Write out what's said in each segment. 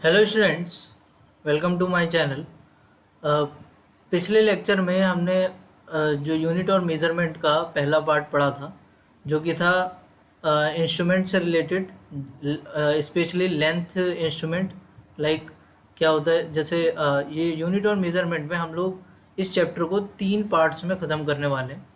Hello students, welcome to my channel. पिछले lecture में हमने जो यूनिट और मेज़रमेंट का पहला पार्ट पढ़ा था, जो कि था इंस्ट्रूमेंट से related, specially length instrument. Like क्या होता है, जैसे ये यूनिट और मेज़रमेंट में हम लोग इस चैप्टर को 3 पार्ट्स में ख़त्म करने वाले हैं,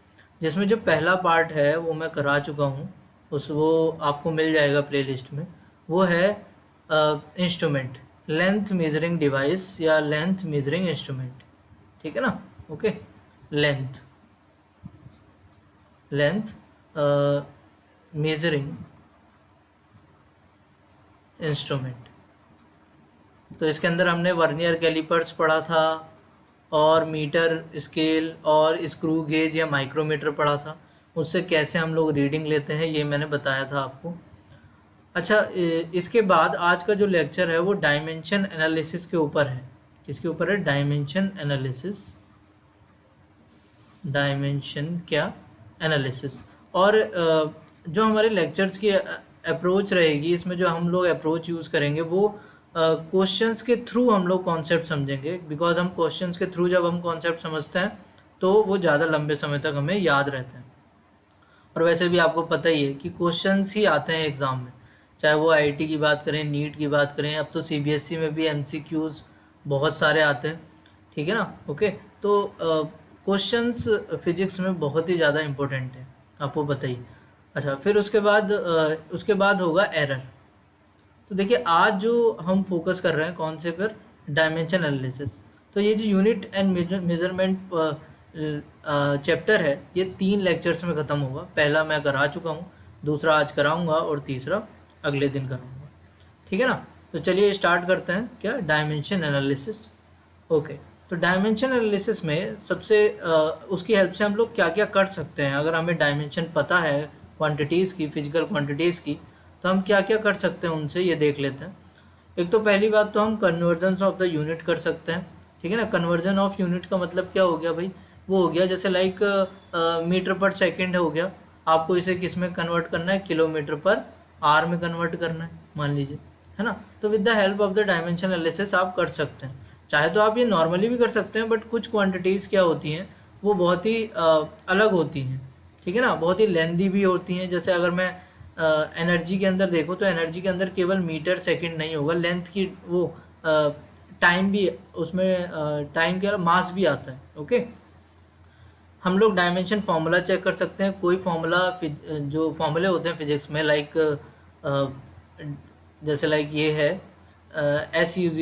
जिसमें जो पहला पार्ट है वो मैं करा चुका हूँ। वो आपको मिल जाएगा प्लेलिस्ट में। वो है इंस्ट्रूमेंट, लेंथ मेजरिंग डिवाइस या लेंथ मेजरिंग इंस्ट्रूमेंट। ठीक है ना? Okay. Length length measuring instrument. तो इसके अंदर हमने वर्नियर कैलिपर्स पढ़ा था, और मीटर, स्केल और स्क्रू गेज या माइक्रोमीटर पढ़ा था। उससे कैसे हम लोग रीडिंग लेते हैं ये मैंने बताया था आपको। अच्छा, इसके बाद आज का जो लेक्चर है वो डायमेंशन एनालिसिस के ऊपर है। इसके ऊपर है डायमेंशन एनालिसिस। डायमेंशन क्या? एनालिसिस। और जो हमारे लेक्चर्स की अप्रोच रहेगी, इसमें जो हम लोग अप्रोच यूज़ करेंगे वो क्वेश्चंस के थ्रू हम लोग कॉन्सेप्ट समझेंगे। बिकॉज हम क्वेश्चंस के थ्रू जब हम कॉन्सेप्ट समझते हैं तो वो ज़्यादा लंबे समय तक हमें याद रहते हैं। और वैसे भी आपको पता ही है कि क्वेश्चंस ही आते हैं एग्ज़ाम में, चाहे वो आईआईटी की बात करें, नीट की बात करें, अब तो सीबीएसई में भी एमसीक्यूज़ बहुत सारे आते हैं। ठीक है ना? ओके। तो क्वेश्चंस फिजिक्स में बहुत ही ज़्यादा इम्पोर्टेंट है, आपको बताइए। अच्छा, फिर उसके बाद होगा एरर। तो देखिए, आज जो हम फोकस कर रहे हैं कौन से पर? Dimension analysis. तो ये जो यूनिट एंड मेजरमेंट चैप्टर है, ये 3 लेक्चर्स में ख़त्म होगा। पहला मैं करा चुका हूँ, दूसरा आज कराऊंगा और तीसरा अगले दिन कराऊंगा। ठीक है ना? तो चलिए स्टार्ट करते हैं। क्या? Dimension analysis. ओके। तो डायमेंशन एनालिसिस में उसकी हेल्प से हम लोग क्या क्या कर सकते हैं। अगर हमें डायमेंशन पता है क्वांटिटीज़ की, फिजिकल क्वांटिटीज़ की, तो हम क्या क्या कर सकते हैं उनसे, ये देख लेते हैं। एक तो पहली बात तो हम कन्वर्जन ऑफ द यूनिट कर सकते हैं। ठीक है ना? कन्वर्जन ऑफ यूनिट का मतलब क्या हो गया भाई? वो हो गया जैसे लाइक मीटर पर सेकेंड हो गया, आपको इसे किस में कन्वर्ट करना है? किलोमीटर पर आर में कन्वर्ट करना है, मान लीजिए, है ना? तो with the help of the dimension analysis आप कर सकते हैं। चाहे तो आप ये नॉर्मली भी कर सकते हैं, बट कुछ क्वांटिटीज़ क्या होती हैं, वो बहुत ही अलग होती हैं। ठीक है ना? बहुत ही लेंदी भी होती हैं। जैसे अगर मैं एनर्जी के अंदर देखो, तो एनर्जी के अंदर केवल मीटर सेकंड नहीं होगा, लेंथ की वो टाइम भी उसमें, टाइम के मास भी आता है। ओके। हम लोग डायमेंशन फार्मूला चेक कर सकते हैं। कोई फार्मूला, जो फार्मूले होते हैं फिजिक्स में, लाइक जैसे लाइक ये है s is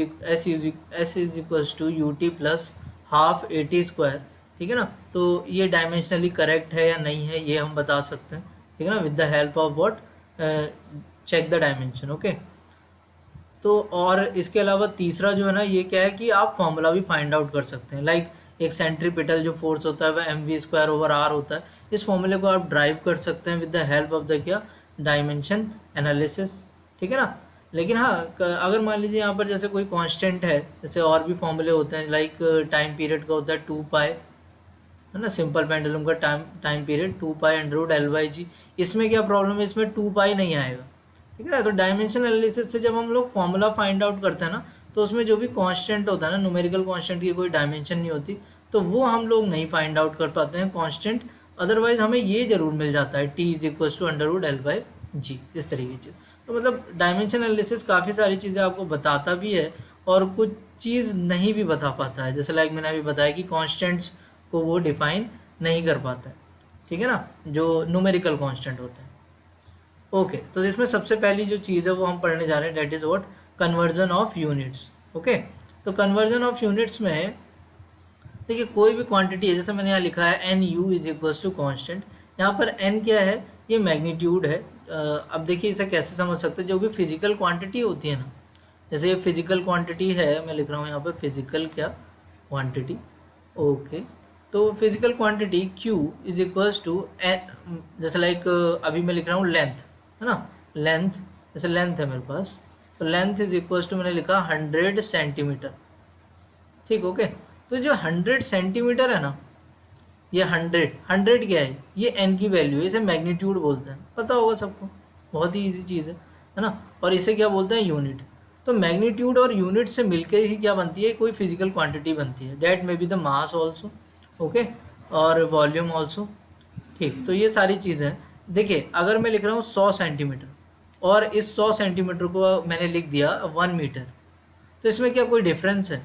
equals to u t plus half a t square. ठीक है ना? तो ये डायमेंशनली करेक्ट है या नहीं है, ये हम बता सकते हैं। ठीक है ना? With the help of what? Check the dimension. Okay. तो और इसके अलावा तीसरा जो है ना, ये क्या है कि आप फॉर्मूला भी फाइंड आउट कर सकते हैं। लाइक एक सेंट्रीपिटल जो फोर्स होता है वह mv²/r होता है। इस फॉर्मूले को आप ड्राइव कर सकते हैं with the help of the क्या? Dimension analysis. ठीक है ना? लेकिन हाँ, अगर मान लीजिए यहाँ पर जैसे कोई कांस्टेंट है, जैसे और भी फॉर्मूले होते हैं, लाइक टाइम पीरियड का होता है 2 पाई, है ना? सिंपल पेंडुलम का टाइम पीरियड 2 पाई √L/g। इसमें क्या प्रॉब्लम है? इसमें 2 पाई नहीं आएगा। ठीक है ना? तो डायमेंशन एनालिसिस से जब हम लोग फॉर्मूला फाइंड आउट करते हैं ना, तो उसमें जो भी कांस्टेंट होता है ना, न्यूमेरिकल कांस्टेंट की कोई डायमेंशन नहीं होती, तो वो हम लोग नहीं फाइंड आउट कर पाते हैं कांस्टेंट। अदरवाइज हमें ये जरूर मिल जाता है T=√L/g, इस तरीके से। तो मतलब डायमेंशन एनालिसिस काफ़ी सारी चीज़ें आपको बताता भी है और कुछ चीज़ नहीं भी बता पाता है। जैसे लाइक मैंने अभी बताया कि कॉन्स्टेंट्स को वो डिफाइन नहीं कर पाता है। ठीक है ना? जो न्यूमेरिकल कांस्टेंट होते हैं। ओके। तो इसमें सबसे पहली जो चीज़ है वो हम पढ़ने जा रहे हैं, that is what? Conversion of units. Okay. तो कन्वर्जन ऑफ यूनिट्स में देखिए, कोई भी क्वांटिटी है, जैसे मैंने यहाँ लिखा है n u is equals to constant. यहाँ पर एन क्या है? ये मैग्नीट्यूड है। अब देखिए इसे कैसे समझ सकते हैं। जो भी फिजिकल क्वांटिटी होती है ना, जैसे ये फिजिकल क्वांटिटी है, मैं लिख रहा हूँ यहाँ पर फिजिकल क्या? क्वांटिटी। ओके। तो physical quantity Q is equals to, जैसे लाइक अभी मैं लिख रहा हूँ लेंथ, है ना? लेंथ, जैसे लेंथ है मेरे पास, तो लेंथ इज इक्वल्स टू, मैंने लिखा 100 सेंटीमीटर। ठीक। ओके। तो जो 100 सेंटीमीटर है ना, ये 100 क्या है? ये एन की वैल्यू है, इसे मैग्नीट्यूड बोलते हैं, पता होगा सबको, बहुत ही ईजी चीज़ है ना? और इसे क्या बोलते हैं? यूनिट। तो मैग्नीट्यूड और यूनिट से मिलकर ही क्या बनती है, कोई फिजिकल क्वांटिटी बनती है। That may be the mass also, okay, और वॉल्यूम ऑल्सो। ठीक, तो ये सारी चीज़ें हैं। देखिए अगर मैं लिख रहा हूँ 100 सेंटीमीटर और इस 100 सेंटीमीटर को मैंने लिख दिया 1 मीटर, तो इसमें क्या कोई डिफरेंस है?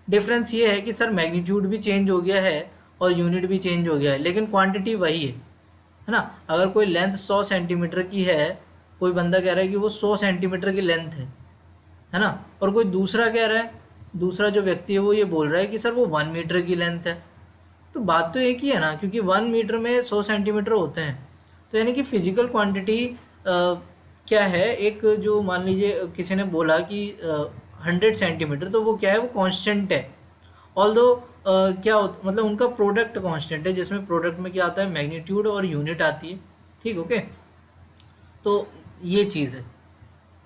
डिफरेंस ये है कि सर मैग्नीट्यूड भी चेंज हो गया है और यूनिट भी चेंज हो गया है, लेकिन क्वांटिटी वही है ना। अगर कोई लेंथ 100 सेंटीमीटर की है, कोई बंदा कह रहा है कि वो 100 सेंटीमीटर की लेंथ है ना, और कोई दूसरा कह रहा है, दूसरा जो व्यक्ति है वो ये बोल रहा है कि सर वो 1 मीटर की लेंथ है, तो बात तो एक ही है ना, क्योंकि 1 मीटर में 100 सेंटीमीटर होते हैं। तो यानी कि फिजिकल क्वांटिटी क्या है, एक जो मान लीजिए किसी ने बोला कि 100 सेंटीमीटर, तो वो क्या है, वो कांस्टेंट है। ऑल्दो क्या होता, मतलब उनका प्रोडक्ट कांस्टेंट है, जिसमें प्रोडक्ट में क्या आता है, मैग्नीट्यूड और यूनिट आती है। ठीक, ओके, तो ये चीज़ है।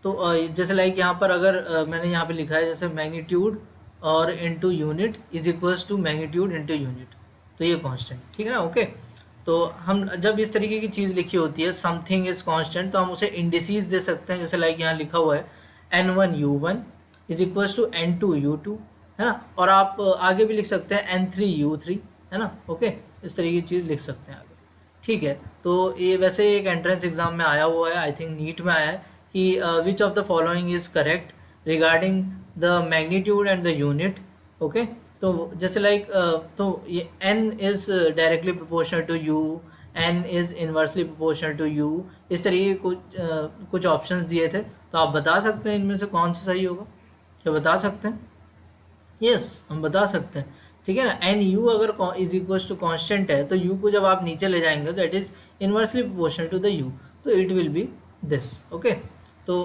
तो जैसे लाइक यहाँ पर अगर मैंने यहाँ पे लिखा है जैसे मैग्नीट्यूड और into unit is equals to magnitude into unit, तो ये कांस्टेंट, ठीक है ना, ओके। तो हम जब इस तरीके की चीज़ लिखी होती है समथिंग इज कांस्टेंट, तो हम उसे इंडिसेस दे सकते हैं। जैसे लाइक यहाँ लिखा हुआ है n1u1 is equals to n2u2, है ना, और आप आगे भी लिख सकते हैं n3u3, है ना, ओके, इस तरीके की चीज़ लिख सकते हैं आगे। ठीक है, तो ये वैसे एक एंट्रेंस एग्जाम में आया हुआ है, आई थिंक नीट में आया है कि which of the following is correct regarding the magnitude and the unit, okay. तो जैसे लाइक तो ये n is directly proportional to u, n is inversely proportional to u, इस तरीके कुछ ऑप्शंस दिए थे। तो आप बता सकते हैं इनमें से कौन सा सही होगा, क्या बता सकते हैं? यस, हम बता सकते हैं, ठीक है ना। एन यू अगर इज इक्वल टू कॉन्स्टेंट है, तो यू को जब आप नीचे ले जाएंगे तो it is inversely proportional to the U, तो it will be this, okay. तो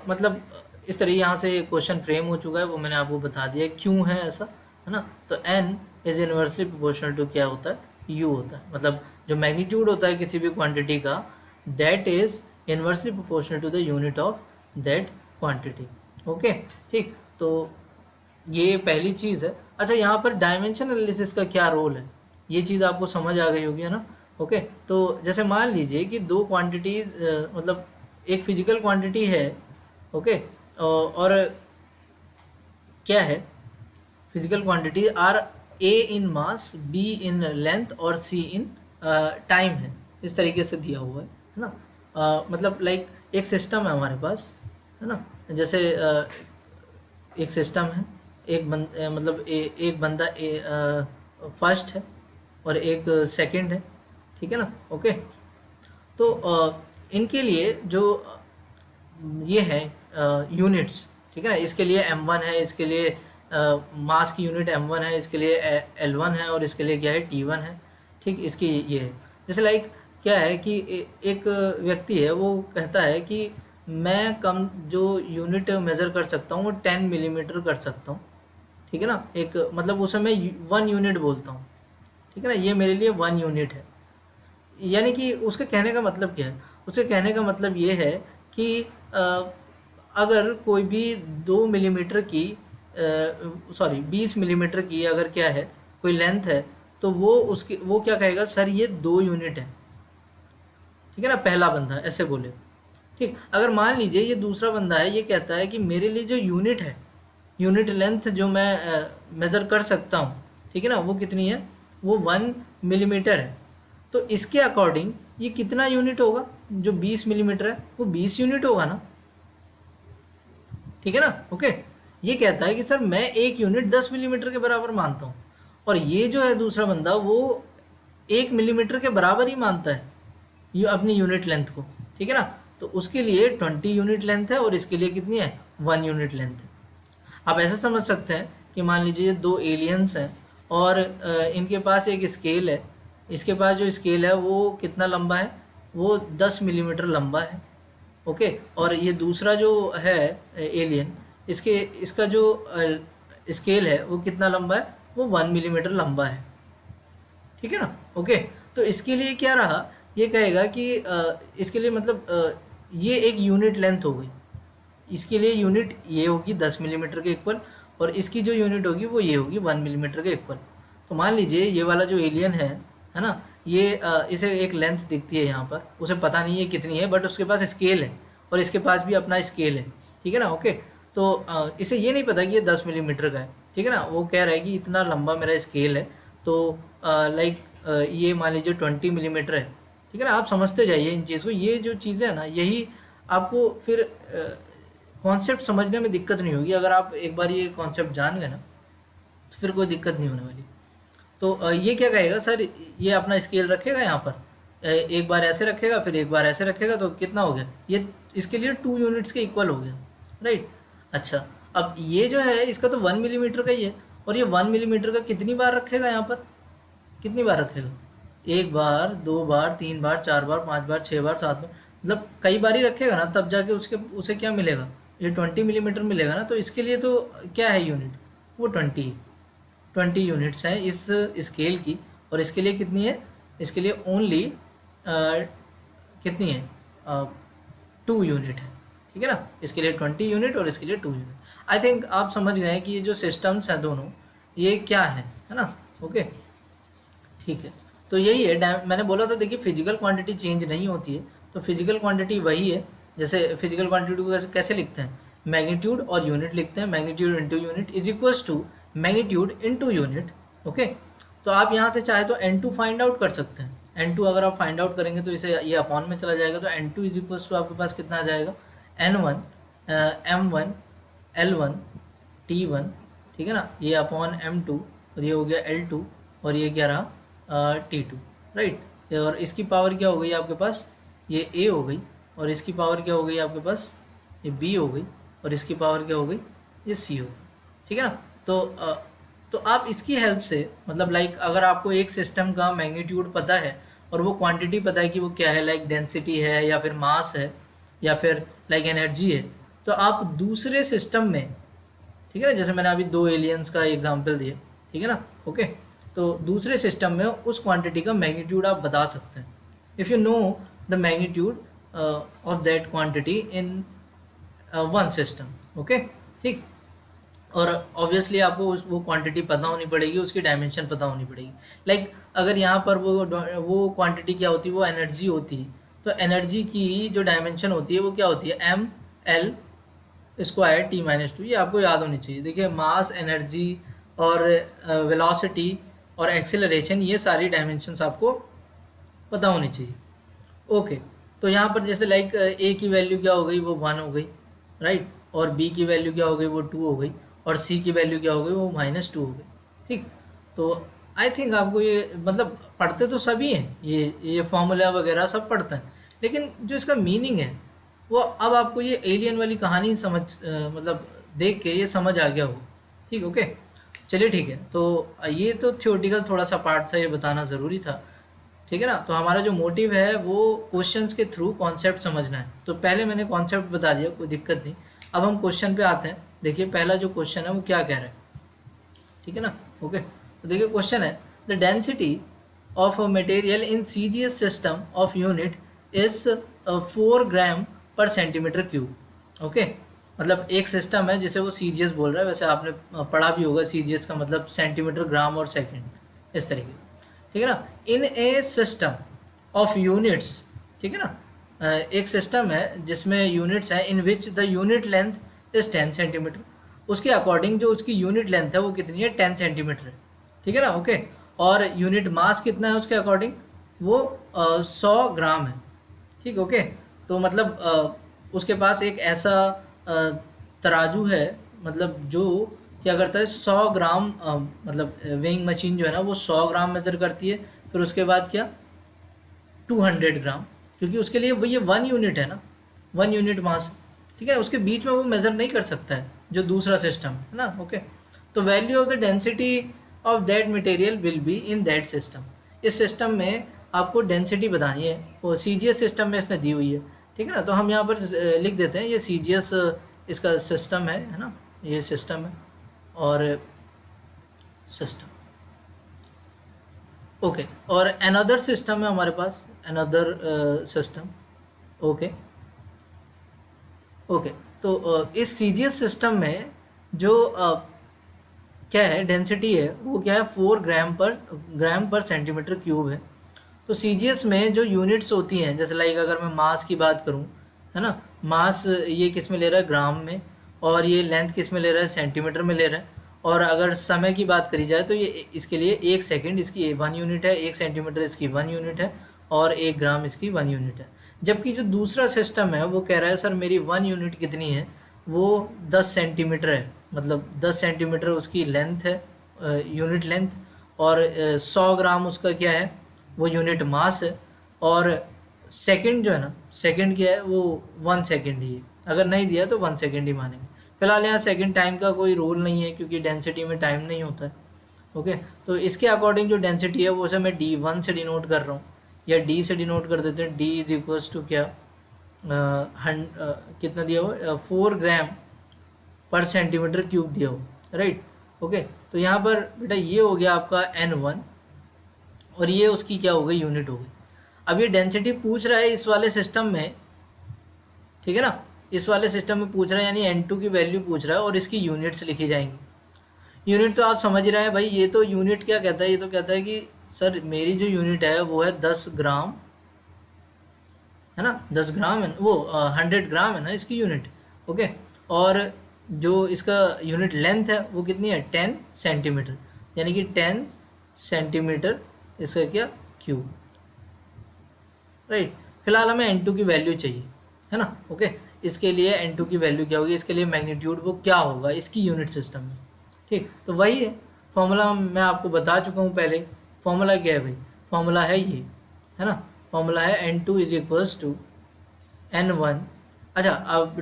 मतलब इस तरह यहाँ से क्वेश्चन फ्रेम हो चुका है, वो मैंने आपको बता दिया क्यों है ऐसा, है ना। तो n is inversely proportional to क्या होता है, यू होता है, मतलब जो मैग्नीट्यूड होता है किसी भी क्वांटिटी का, that is inversely proportional to the unit of that quantity, okay. ठीक, तो ये पहली चीज़ है। अच्छा, यहाँ पर डायमेंशन एनालिसिस का क्या रोल है, ये चीज़ आपको समझ आ गई होगी, है ना, ओके। तो जैसे मान लीजिए कि दो क्वांटिटीज, मतलब एक फिजिकल क्वांटिटी है, ओके, और क्या है, physical quantity are a in mass, b in length और सी इन टाइम है, इस तरीके से दिया हुआ है ना। मतलब लाइक एक सिस्टम है हमारे पास, है ना, जैसे एक सिस्टम है, मतलब एक बंदा फर्स्ट है और एक सेकंड है, ठीक है ना, ओके। तो इनके लिए जो ये है यूनिट्स, ठीक है ना, इसके लिए m1 है, इसके लिए मास की यूनिट m1 है, इसके लिए l1 है और इसके लिए क्या है, t1 है, ठीक। इसकी ये है, जैसे लाइक क्या है कि एक व्यक्ति है, वो कहता है कि मैं कम जो यूनिट मेज़र कर सकता हूँ वो 10 मिलीमीटर कर सकता हूँ, ठीक है ना, एक मतलब उसे मैं 1 यूनिट बोलता हूँ, ठीक है ना, ये मेरे लिए 1 यूनिट है। यानी कि उसके कहने का मतलब क्या है, उसके कहने का मतलब ये है कि अगर कोई भी 2 मिलीमीटर की 20 मिलीमीटर की अगर क्या है कोई लेंथ है, तो वो क्या कहेगा, सर ये 2 यूनिट है, ठीक है ना, पहला बंदा ऐसे बोले, ठीक। अगर मान लीजिए ये दूसरा बंदा है, ये कहता है कि मेरे लिए जो यूनिट है, यूनिट लेंथ जो मैं मेज़र कर सकता हूँ, ठीक है ना, वो कितनी है, वो 1 मिलीमीटर है। तो इसके अकॉर्डिंग ये कितना यूनिट होगा, जो 20 मिलीमीटर है वो 20 यूनिट होगा ना, ठीक है ना, ओके। ये कहता है कि सर मैं एक यूनिट 10 मिलीमीटर के बराबर मानता हूँ, और ये जो है दूसरा बंदा वो 1 मिलीमीटर के बराबर ही मानता है ये अपनी यूनिट लेंथ को, ठीक है ना। तो उसके लिए 20 यूनिट लेंथ है और इसके लिए कितनी है, 1 यूनिट लेंथ है। आप ऐसा समझ सकते हैं कि मान लीजिए 2 एलियंस हैं और इनके पास एक स्केल है, इसके पास जो स्केल है वो कितना लंबा है, वो 10 मिलीमीटर लंबा है, ओके। और ये दूसरा जो है एलियन, इसका जो स्केल है वो कितना लंबा है, वो 1 मिलीमीटर लंबा है, ठीक है ना, ओके। तो इसके लिए क्या रहा, ये कहेगा कि इसके लिए मतलब ये एक यूनिट लेंथ हो गई, इसके लिए यूनिट ये होगी 10 मिलीमीटर के इक्वल, और इसकी जो यूनिट होगी वो ये होगी 1 मिलीमीटर के इक्वल। तो मान लीजिए ये वाला जो एलियन है ना, ये इसे एक लेंथ दिखती है यहाँ पर, उसे पता नहीं है कितनी है, बट उसके पास स्केल है और इसके पास भी अपना स्केल है, ठीक है ना, ओके। तो इसे ये नहीं पता कि ये 10 मिलीमीटर का है, ठीक है ना। वो कह रहा है कि इतना लंबा मेरा स्केल है, तो लाइक ये मान लीजिए 20 मिलीमीटर है, ठीक है ना। आप समझते जाइए इन चीज़ को, ये जो चीज़ें हैं ना, यही आपको फिर कॉन्सेप्ट समझने में दिक्कत नहीं होगी। अगर आप एक बार ये कॉन्सेप्ट जान गए ना, तो फिर कोई दिक्कत नहीं होने वाली। तो ये क्या कहेगा सर, ये अपना स्केल रखेगा यहाँ पर, एक बार ऐसे रखेगा फिर एक बार ऐसे रखेगा, तो कितना हो गया ये, इसके लिए 2 यूनिट्स के इक्वल हो गया, राइट। अच्छा, अब ये जो है इसका तो 1 मिलीमीटर का ही है, और ये 1 मिलीमीटर का कितनी बार रखेगा यहाँ पर, कितनी बार रखेगा, एक बार, दो बार, तीन बार, चार बार, पाँच बार, छः बार, सात बार, मतलब कई बार ही रखेगा ना, तब जाके उसे क्या मिलेगा, ये 20 मिलीमीटर मिलेगा ना। तो इसके लिए तो क्या है यूनिट, वो 20 यूनिट्स हैं इस स्केल की, और इसके लिए कितनी है, इसके लिए ओनली कितनी है, 2 यूनिट है, ठीक है ना। इसके लिए 20 यूनिट और इसके लिए 2 यूनिट। आई थिंक आप समझ गए कि ये जो सिस्टम्स हैं दोनों, ये क्या है ना। ओके, ठीक है। तो यही है, मैंने बोला था देखिए फिजिकल क्वांटिटी चेंज नहीं होती है, तो फिजिकल क्वांटिटी वही है। जैसे फिजिकल क्वांटिटी को कैसे लिखते हैं, मैग्नीट्यूड और यूनिट लिखते हैं, magnitude into unit is equals to magnitude into unit. Okay, तो आप यहाँ से चाहे तो N2 फाइंड आउट कर सकते हैं। N2 अगर आप फाइंड आउट करेंगे तो इसे ये अपॉन में चला जाएगा, तो N2 इज इक्वल्स टू आपके पास कितना आ जाएगा, N1 M1 L1 T1, ठीक है ना, ये अपॉन M2, और ये हो गया L2, और ये क्या रहा T2, राइट। और इसकी पावर क्या हो गई आपके पास, ये A हो गई, और इसकी पावर क्या हो गई आपके पास, ये B हो गई, और इसकी पावर क्या हो गई, ये C हो गई, ठीक है ना। तो आप इसकी हेल्प से, मतलब लाइक अगर आपको एक सिस्टम का मैग्नीट्यूड पता है और वो क्वांटिटी पता है कि वो क्या है, लाइक डेंसिटी है या फिर मास है या फिर लाइक एनर्जी है, तो आप दूसरे सिस्टम में, ठीक है ना, जैसे मैंने अभी 2 एलियंस का एग्जांपल दिया, ठीक है ना। ओके, तो दूसरे सिस्टम में उस क्वांटिटी का मैग्नीट्यूड आप बता सकते हैं, if you know the magnitude of that quantity in one system. Okay, ठीक। और ऑब्वियसली आपको वो क्वांटिटी पता होनी पड़ेगी, उसकी डायमेंशन पता होनी पड़ेगी। लाइक अगर यहाँ पर वो क्वांटिटी क्या होती है, वो एनर्जी होती है, तो एनर्जी की जो डायमेंशन होती है वो क्या होती है, ml स्क्वायर T-2। ये आपको याद होनी चाहिए। देखिए मास, एनर्जी और वेलोसिटी और एक्सेलरेशन, ये सारी डायमेंशंस आपको पता होनी चाहिए। ओके, तो यहाँ पर जैसे लाइक A की वैल्यू क्या हो गई, वो 1 हो गई, राइट, और B की वैल्यू क्या हो गई, वो 2 हो गई, और C की वैल्यू क्या हो गई, वो -2 हो गई, ठीक। तो आई थिंक आपको ये, मतलब पढ़ते तो सभी हैं, ये फॉर्मूला वगैरह सब पढ़ते हैं, लेकिन जो इसका मीनिंग है वो अब आपको ये एलियन वाली कहानी समझ मतलब देख के ये समझ आ गया हो, ठीक। ओके, चलिए ठीक है। तो ये तो थ्योरेटिकल थोड़ा सा पार्ट था, ये बताना ज़रूरी था, ठीक है ना। तो हमारा जो मोटिव है वो क्वेश्चंस के थ्रू कॉन्सेप्ट समझना है। तो पहले मैंने कॉन्सेप्ट बता दिया, कोई दिक्कत नहीं। अब हम क्वेश्चन पे आते हैं। देखिए पहला जो क्वेश्चन है वो क्या कह रहा है, ठीक है ना। ओके, तो देखिए क्वेश्चन है, the density of a material in CGS system of unit is 4 ग्राम पर सेंटीमीटर क्यूब। ओके, मतलब एक सिस्टम है जिसे वो CGS बोल रहा है, वैसे आपने पढ़ा भी होगा CGS का मतलब सेंटीमीटर, ग्राम और सेकंड, इस तरीके, ठीक है ना। In a system of units, ठीक है ना, एक सिस्टम है जिसमें यूनिट्स हैं, in which the unit length is 10 centimetre, उसके अकॉर्डिंग जो उसकी यूनिट लेंथ है वो कितनी है, 10 सेंटीमीटर है, ठीक है ना। ओके, और यूनिट मास कितना है उसके अकॉर्डिंग, वो 100 ग्राम है, ठीक। ओके, तो मतलब उसके पास एक ऐसा तराजू है, मतलब जो क्या करता है, 100 ग्राम, मतलब वेइंग मशीन जो है ना वो 100 ग्राम मेज़र करती है, फिर उसके बाद क्या 200 ग्राम, क्योंकि उसके लिए वो ये 1 यूनिट है ना, 1 यूनिट मास, ठीक है। उसके बीच में वो मेज़र नहीं कर सकता है जो दूसरा सिस्टम है ना। ओके, तो value of the density of that material will be in that system. इस सिस्टम में आपको डेंसिटी बतानी है, वो CGS सिस्टम में इसने दी हुई है, ठीक है ना। तो हम यहाँ पर लिख देते हैं ये CGS इसका सिस्टम है ना, ये सिस्टम है और सिस्टम। ओके, और अनदर सिस्टम है हमारे पास, अनदर सिस्टम। ओके ओके, तो इस CGS सिस्टम में जो क्या है डेंसिटी है वो क्या है, 4 ग्राम पर सेंटीमीटर क्यूब है। तो CGS में जो यूनिट्स होती हैं, जैसे लाइक अगर मैं मास की बात करूं, है ना, मास ये किस में ले रहा है, ग्राम में, और ये लेंथ किस में ले रहा है, सेंटीमीटर में ले रहा है। और अगर समय की बात करी जाए तो ये इसके लिए 1 सेकंड इसकी 1 यूनिट है, 1 सेंटीमीटर इसकी 1 यूनिट है, और 1 ग्राम इसकी 1 यूनिट है। जबकि जो दूसरा सिस्टम है वो कह रहा है सर मेरी 1 यूनिट कितनी है, वो 10 सेंटीमीटर है, मतलब 10 सेंटीमीटर उसकी लेंथ है, यूनिट लेंथ, और 100 ग्राम उसका क्या है, वो यूनिट मास है। और सेकंड जो है ना, सेकंड क्या है, वो 1 सेकंड ही है, अगर नहीं दिया तो 1 सेकंड ही मानेंगे। फिलहाल यहाँ सेकंड टाइम का कोई रूल नहीं है क्योंकि डेंसिटी में टाइम नहीं होता है। ओके, तो इसके अकॉर्डिंग जो डेंसिटी है वो उसे मैं D1 से डिनोट कर रहा हूँ, या D से डिनोट कर देते हैं। D इज इक्वल्स टू क्या, कितना दिया हुआ, 4 ग्राम पर सेंटीमीटर क्यूब दिया हो, राइट। ओके, तो यहाँ पर बेटा ये हो गया आपका N1, और ये उसकी क्या हो गई, यूनिट हो गई। अब ये डेंसिटी पूछ रहा है इस वाले सिस्टम में, ठीक है ना, इस वाले सिस्टम में पूछ रहा है, यानी N2 की वैल्यू पूछ रहा है और इसकी यूनिट्स लिखी जाएंगी। यूनिट तो आप समझ ही रहे हैं भाई, ये तो यूनिट क्या कहता है, ये तो कहता है कि सर मेरी जो यूनिट है वो है 10 ग्राम, है ना, 10 ग्राम है वो, 100 ग्राम है ना इसकी यूनिट। ओके, और जो इसका यूनिट लेंथ है वो कितनी है, 10 सेंटीमीटर, यानी कि 10 सेंटीमीटर इसका क्या, क्यूब, राइट। फिलहाल हमें N2 की वैल्यू चाहिए, है ना। ओके, इसके लिए N2 की वैल्यू क्या होगी, इसके लिए मैग्नीट्यूड वो क्या होगा इसकी यूनिट सिस्टम में, ठीक। तो वही है फॉर्मूला, मैं आपको बता चुका हूँ पहले। फॉर्मूला क्या है भाई, फॉर्मूला है ये, है ना, फॉर्मूला है N2 is equals to N1। अच्छा, अब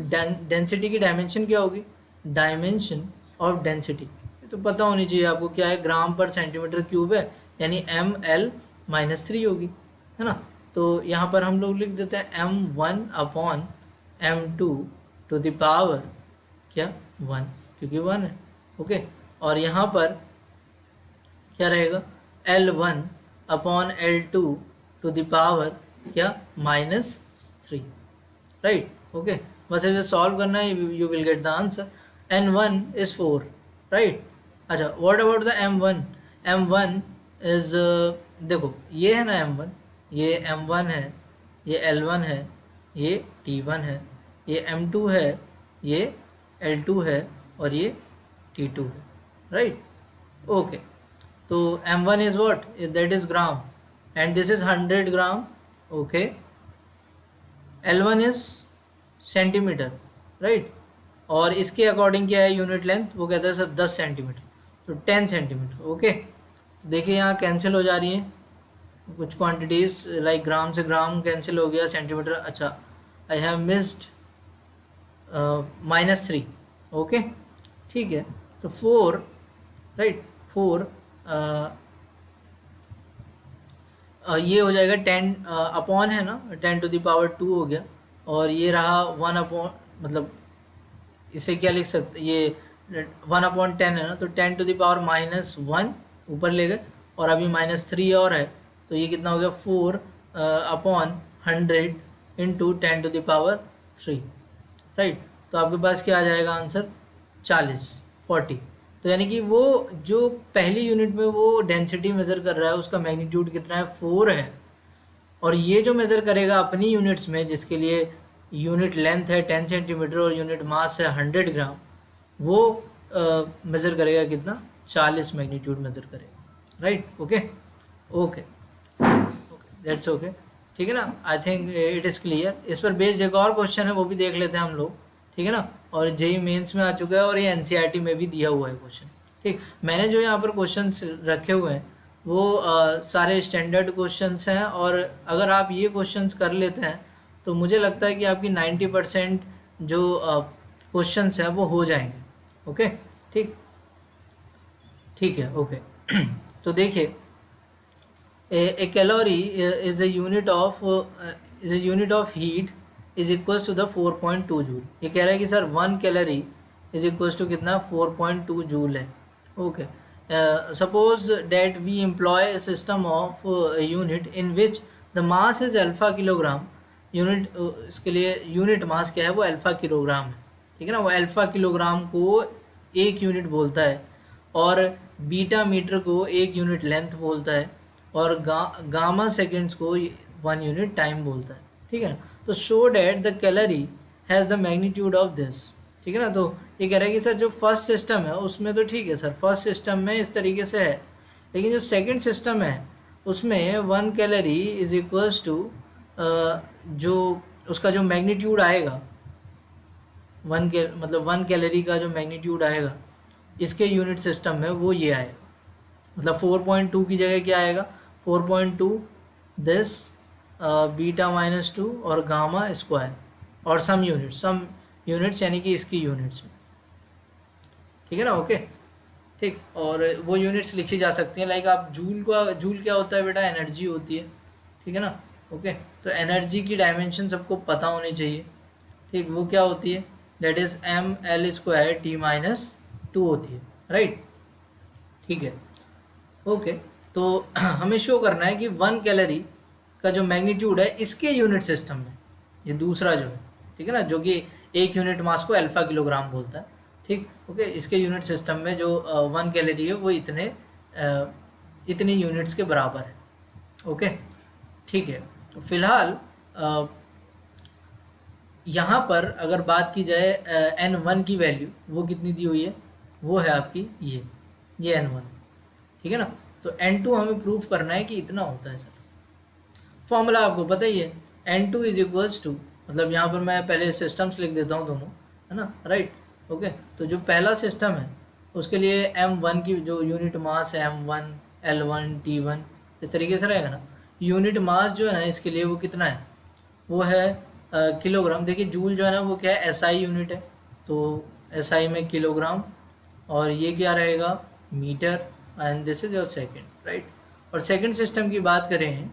डेंसिटी की डायमेंशन क्या होगी, डायमेंशन ऑफ डेंसिटी तो पता होनी चाहिए आपको, क्या है, ग्राम पर सेंटीमीटर क्यूब है, यानी ml-3 होगी, है ना। तो यहाँ पर हम लोग लिख देते हैं M1 upon M2 to the power क्या, 1, क्योंकि 1 है। ओके, और यहाँ पर क्या रहेगा, L1 upon L2 to the power क्या, -3, राइट। ओके, बस इसे सॉल्व करना है, you will get the answer. N1 is 4, right. अच्छा, what about the M1, M1 is, देखो ये है ना M1, ये M1 है, ये L1 है, ये T1 है, ये M2 है, ये L2 है, और ये T2 है, राइट। ओके, तो M1 is what, that is gram, and this is 100 gram. Okay, L1 is centimetre, right, और इसके अकॉर्डिंग क्या है यूनिट लेंथ, वो कहता है सर 10 सेंटीमीटर, तो 10 सेंटीमीटर। ओके, देखिए यहाँ कैंसिल हो जा रही है कुछ क्वांटिटीज, लाइक ग्राम से ग्राम कैंसिल हो गया, सेंटीमीटर, अच्छा आई हैव मिस्ड -3। ओके, ठीक है, तो 4, राइट, 4 ये हो जाएगा 10 अपॉन है ना, 10 टू द पावर 2 हो गया, और ये रहा 1 अपॉन, मतलब इसे क्या लिख सकते, ये 1/10 है ना, तो 10 टू द पावर -1 ऊपर ले गए, और अभी -3 और है, तो ये कितना हो गया, 4 upon 100 into 10 to the power 3, right. तो आपके पास क्या आ जाएगा आंसर, 40। तो यानी कि वो जो पहली यूनिट में वो डेंसिटी मेज़र कर रहा है उसका मैग्नीट्यूड कितना है, 4 है, और ये जो मेज़र करेगा अपनी यूनिट्स में, जिसके लिए यूनिट लेंथ है 10 सेंटीमीटर और यूनिट मास है 100 ग्राम, वो मेज़र करेगा कितना, 40 मैग्नीट्यूड मेज़र करेगा, right. Okay, okay, that's okay, ठीक है ना। I think it is clear. इस पर बेस्ड एक और क्वेश्चन है, वो भी देख लेते हैं हम लोग, ठीक है ना, और जेई मेंस में आ चुका है, और ये एनसीईआरटी में भी दिया हुआ है क्वेश्चन, ठीक। मैंने जो यहाँ पर क्वेश्चन रखे हुए हैं वो सारे स्टैंडर्ड क्वेश्चंस हैं, और अगर आप ये क्वेश्चंस कर लेते हैं तो मुझे लगता है कि आपकी 90% जो क्वेश्चंस हैं वो हो जाएंगे। ओके, ठीक, ठीक है, ओके। तो देखिए, a calorie is a unit of heat is equals to the 4.2 joule. ये कह रहा है कि sir 1 calorie is equals to कितना, 4.2 जूल है। Okay, suppose that we employ a system of unit in which the mass is alpha kilogram. Unit, इसके लिए unit mass क्या है, वो अल्फा किलोग्राम है, ठीक है ना। वो अल्फा किलोग्राम को एक यूनिट बोलता है, और बीटा मीटर को एक यूनिट लेंथ बोलता है, और गामा सेकेंड्स को 1 यूनिट टाइम बोलता है, ठीक है ना। तो show that the calorie has the magnitude of this, ठीक है ना। तो ये कह रहा है कि सर जो फर्स्ट सिस्टम है उसमें तो ठीक है सर, फर्स्ट सिस्टम में इस तरीके से है, लेकिन जो सेकंड सिस्टम है उसमें 1 कैलोरी इज इक्वल्स टू जो उसका जो मैग्नीट्यूड आएगा, 1 कैलोरी का जो मैग्नीट्यूड आएगा इसके यूनिट सिस्टम में वो ये आएगा, मतलब 4.2 की जगह क्या आएगा, 4.2 दिस β-2 और गामा स्क्वायर और सम यूनिट्स यानी कि इसकी यूनिट्स में, ठीक है ना। ओके ठीक, और वो यूनिट्स लिखी जा सकती हैं, लाइक आप जूल क्या होता है बेटा, एनर्जी होती है, ठीक है ना। ओके, तो एनर्जी की डायमेंशन सबको पता होनी चाहिए, ठीक, वो क्या होती है, दैट इज mL² T-2 होती है, राइट, ठीक है। ओके, तो हमें शो करना है कि 1 कैलोरी का जो मैग्नीट्यूड है इसके यूनिट सिस्टम में, ये दूसरा जो है, ठीक है ना, जो कि 1 यूनिट मास को अल्फा किलोग्राम बोलता है, ठीक। ओके, इसके यूनिट सिस्टम में जो 1 कैलोरी है वो इतनी यूनिट्स के बराबर है। ओके, ठीक है। तो फिलहाल यहाँ पर अगर बात की जाए N1 की वैल्यू, वो कितनी दी हुई है, वो है आपकी ये N1, ठीक है ना। तो N2 हमें प्रूफ करना है कि इतना होता है सर। फॉर्मूला आपको पता ही है, N2 इज इक्वल्स टू, मतलब यहाँ पर मैं पहले सिस्टम्स लिख देता हूँ दोनों, है ना, राइट। ओके, तो जो पहला सिस्टम है उसके लिए M1 की जो यूनिट मास है M1 L1 T1 इस तरीके से रहेगा ना। यूनिट मास जो है ना इसके लिए वो कितना है, वो है किलोग्राम। देखिए जूल जो है ना वो क्या है, SI यूनिट है, तो SI में किलोग्राम, और ये क्या रहेगा, metre, and this is your second, right. और सेकेंड सिस्टम की बात करें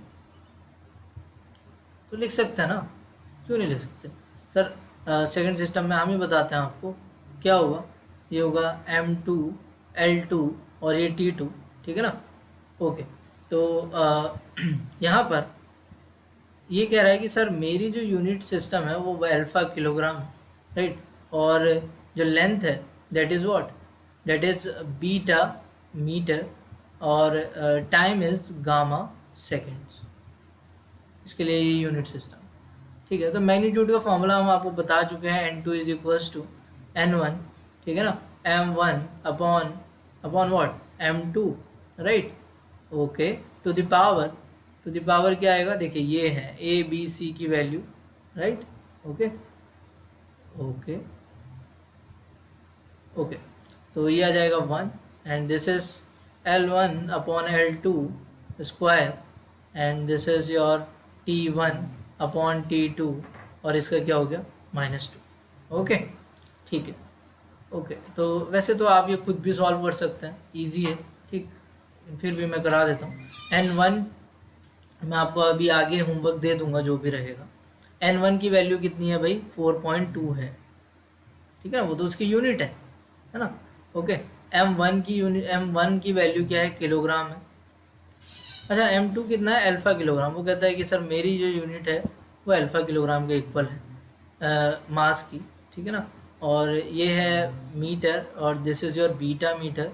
तो लिख सकते हैं ना, क्यों नहीं लिख सकते सर। सेकंड सिस्टम में हम ही बताते हैं आपको क्या होगा, ये होगा M2 L2 और ये T2, ठीक है ना। ओके, तो यहाँ पर ये कह रहा है कि सर मेरी जो यूनिट सिस्टम है वो अल्फा किलोग्राम है, राइट, और जो लेंथ है that is what, that is beta metre, और टाइम इज़ गामा सेकेंड्स, इसके लिए ये यूनिट सिस्टम, ठीक है। तो मैग्नीट्यूड का फॉर्मूला हम आपको बता चुके हैं, N2 is equals to N1, ठीक है ना, M1 upon what, M2, right. Okay, to the power क्या आएगा, देखिए ये है ABC की value, right. Okay okay okay, तो ये आ जाएगा 1, and this is L1 upon L2 square, and this is your T1 upon T2, और इसका क्या हो गया, -2। ओके, ठीक है। ओके, तो वैसे तो आप ये खुद भी सॉल्व कर सकते हैं, इजी है, ठीक, फिर भी मैं करा देता हूँ। N1 मैं आपको अभी आगे होमवर्क दे दूंगा जो भी रहेगा। N1 की वैल्यू कितनी है भाई, 4.2 है, ठीक है ना, वो तो उसकी यूनिट है ना। ओके, M1 की वैल्यू क्या है, किलोग्राम है। अच्छा, M2 कितना है, अल्फा किलोग्राम। वो कहता है कि सर मेरी जो यूनिट है वो अल्फा किलोग्राम के इक्वल है मास की, ठीक है ना। और ये है मीटर, और this is your beta metre,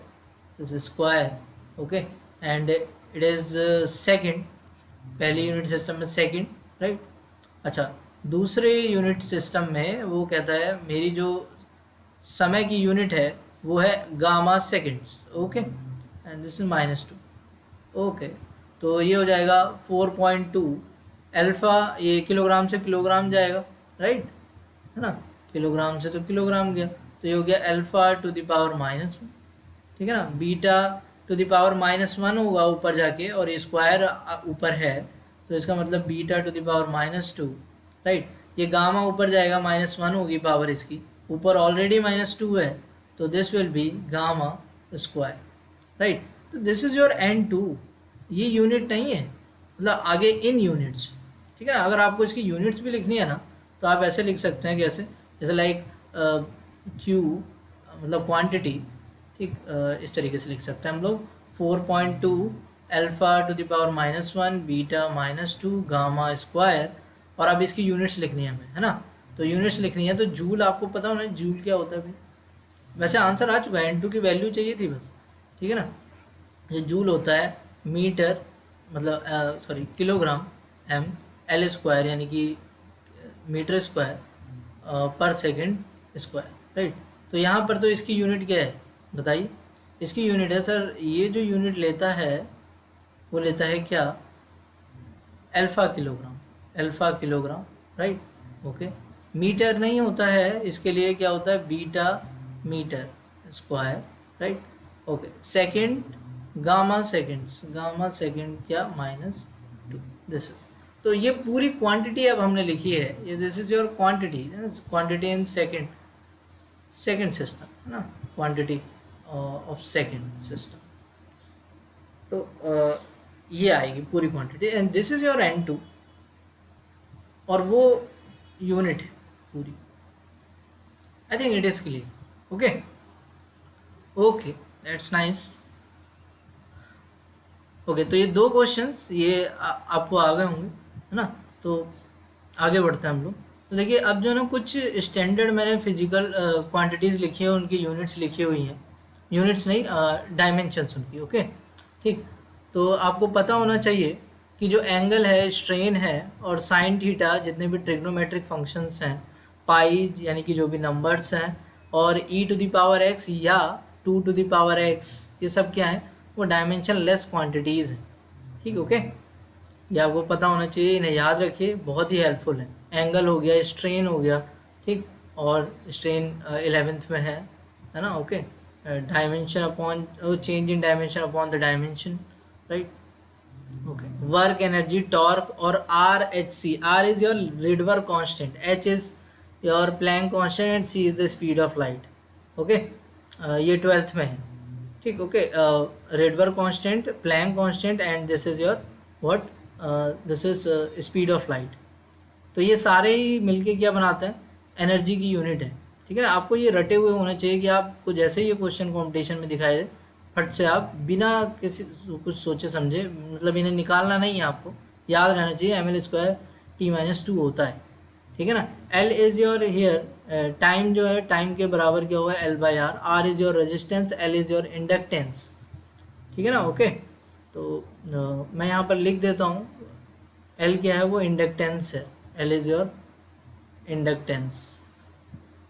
this is square, okay, and it is second, पहली यूनिट सिस्टम में सेकंड, राइट। अच्छा, दूसरे यूनिट सिस्टम में वो कहता है मेरी जो समय की यूनिट है वो है gamma seconds, okay, and this is -2। Okay, तो ये हो जाएगा 4.2 अल्फा, ये किलोग्राम से किलोग्राम जाएगा, राइट, है ना, किलोग्राम से तो किलोग्राम गया, तो ये हो गया अल्फा टू द पावर -1, ठीक है ना। बीटा टू द पावर -1 होगा ऊपर जाके, और ये स्क्वायर ऊपर है, तो इसका मतलब beta two the power -2, right. ये गामा ऊपर जाएगा, -1 होगी पावर इसकी, ऊपर ऑलरेडी -2 है, तो this will B gamma square, right. तो दिस इज योर N2, ये यूनिट नहीं है, मतलब आगे इन यूनिट्स, ठीक है ना। अगर आपको इसकी यूनिट्स भी लिखनी है ना, तो आप ऐसे लिख सकते हैं, कैसे, जैसे लाइक Q मतलब क्वांटिटी, ठीक, इस तरीके से लिख सकते हैं हम लोग, 4.2 alpha two the power -1 beta -2 gamma square, और अब इसकी यूनिट्स लिखनी है हमें, है ना। तो यूनिट्स लिखनी है, तो जूल आपको पता होना है, जूल क्या होता है भाई। वैसे आंसर आ चुका है, N2 की वैल्यू चाहिए थी बस, ठीक है ना। ये जूल होता है मीटर, मतलब sorry kilogram, M L square यानी कि मीटर स्क्वायर पर सेकेंड स्क्वायर, राइट। तो यहाँ पर तो इसकी यूनिट क्या है बताइए, इसकी यूनिट है सर, ये जो यूनिट लेता है वो लेता है क्या, alpha kilogram, alpha kilogram, right. Okay, metre नहीं होता है, इसके लिए क्या होता है, beta metre square, right. Okay, second gamma seconds, gamma second क्या -2, दिस इज, तो ये पूरी क्वांटिटी अब हमने लिखी है, ये this is your quantity, quantity in second, second system है ना, क्वांटिटी ऑफ सेकंड सिस्टम। तो ये आएगी पूरी quantity, and this is your N2, और वो यूनिट है पूरी। I think it is clear. Okay okay, that's nice. Okay, तो ये दो क्वेश्चंस ये आपको आ गए होंगे, है ना। तो आगे बढ़ते हैं हम लोग। तो देखिए, अब जो है ना कुछ स्टैंडर्ड मैंने फिजिकल क्वांटिटीज़ लिखी है, उनकी यूनिट्स लिखी हुई हैं, यूनिट्स नहीं, डायमेंशंस उनकी। ओके, ठीक। तो आपको पता होना चाहिए कि जो एंगल है, स्ट्रेन है, और साइन थीटा, जितने भी ट्रिग्नोमेट्रिक फंक्शंस हैं, पाई यानी कि जो भी नंबर्स हैं, और e⁻x या 2⁻x, ये सब क्या है, वो डायमेंशन लेस क्वांटिटीज़ हैं। ठीक, ओके, ये आपको पता होना चाहिए, इन्हें याद रखिए, बहुत ही हेल्पफुल है। एंगल हो गया, स्ट्रेन हो गया, ठीक, और स्ट्रेन 11th में है ना। Okay, dimension upon change in dimension upon the dimension, right. Okay, work energy, torque, और RHC, R is your Rydberg constant, H is your Planck constant, and C is the speed of light. Okay, ये 12th में है, ठीक। Okay, Rydberg constant, Planck constant, and this is your what, this is speed of light. तो ये सारे ही मिलके क्या बनाते हैं, एनर्जी की यूनिट है, ठीक है ना। आपको ये रटे हुए होने चाहिए कि आपको जैसे ही ये क्वेश्चन कॉम्पिटिशन में दिखाई दे, फट से आप बिना किसी कुछ सोचे समझे, मतलब इन्हें निकालना नहीं है, आपको याद रहना चाहिए ml² t-2 होता है, ठीक है ना। L is your here time, जो है टाइम के बराबर क्या हुआ है, L/R। R is your resistance, L is your inductance, ठीक है ना। ओके, तो मैं यहाँ पर लिख देता हूँ, L क्या है, वो इंडक्टेंस है, L is your inductance,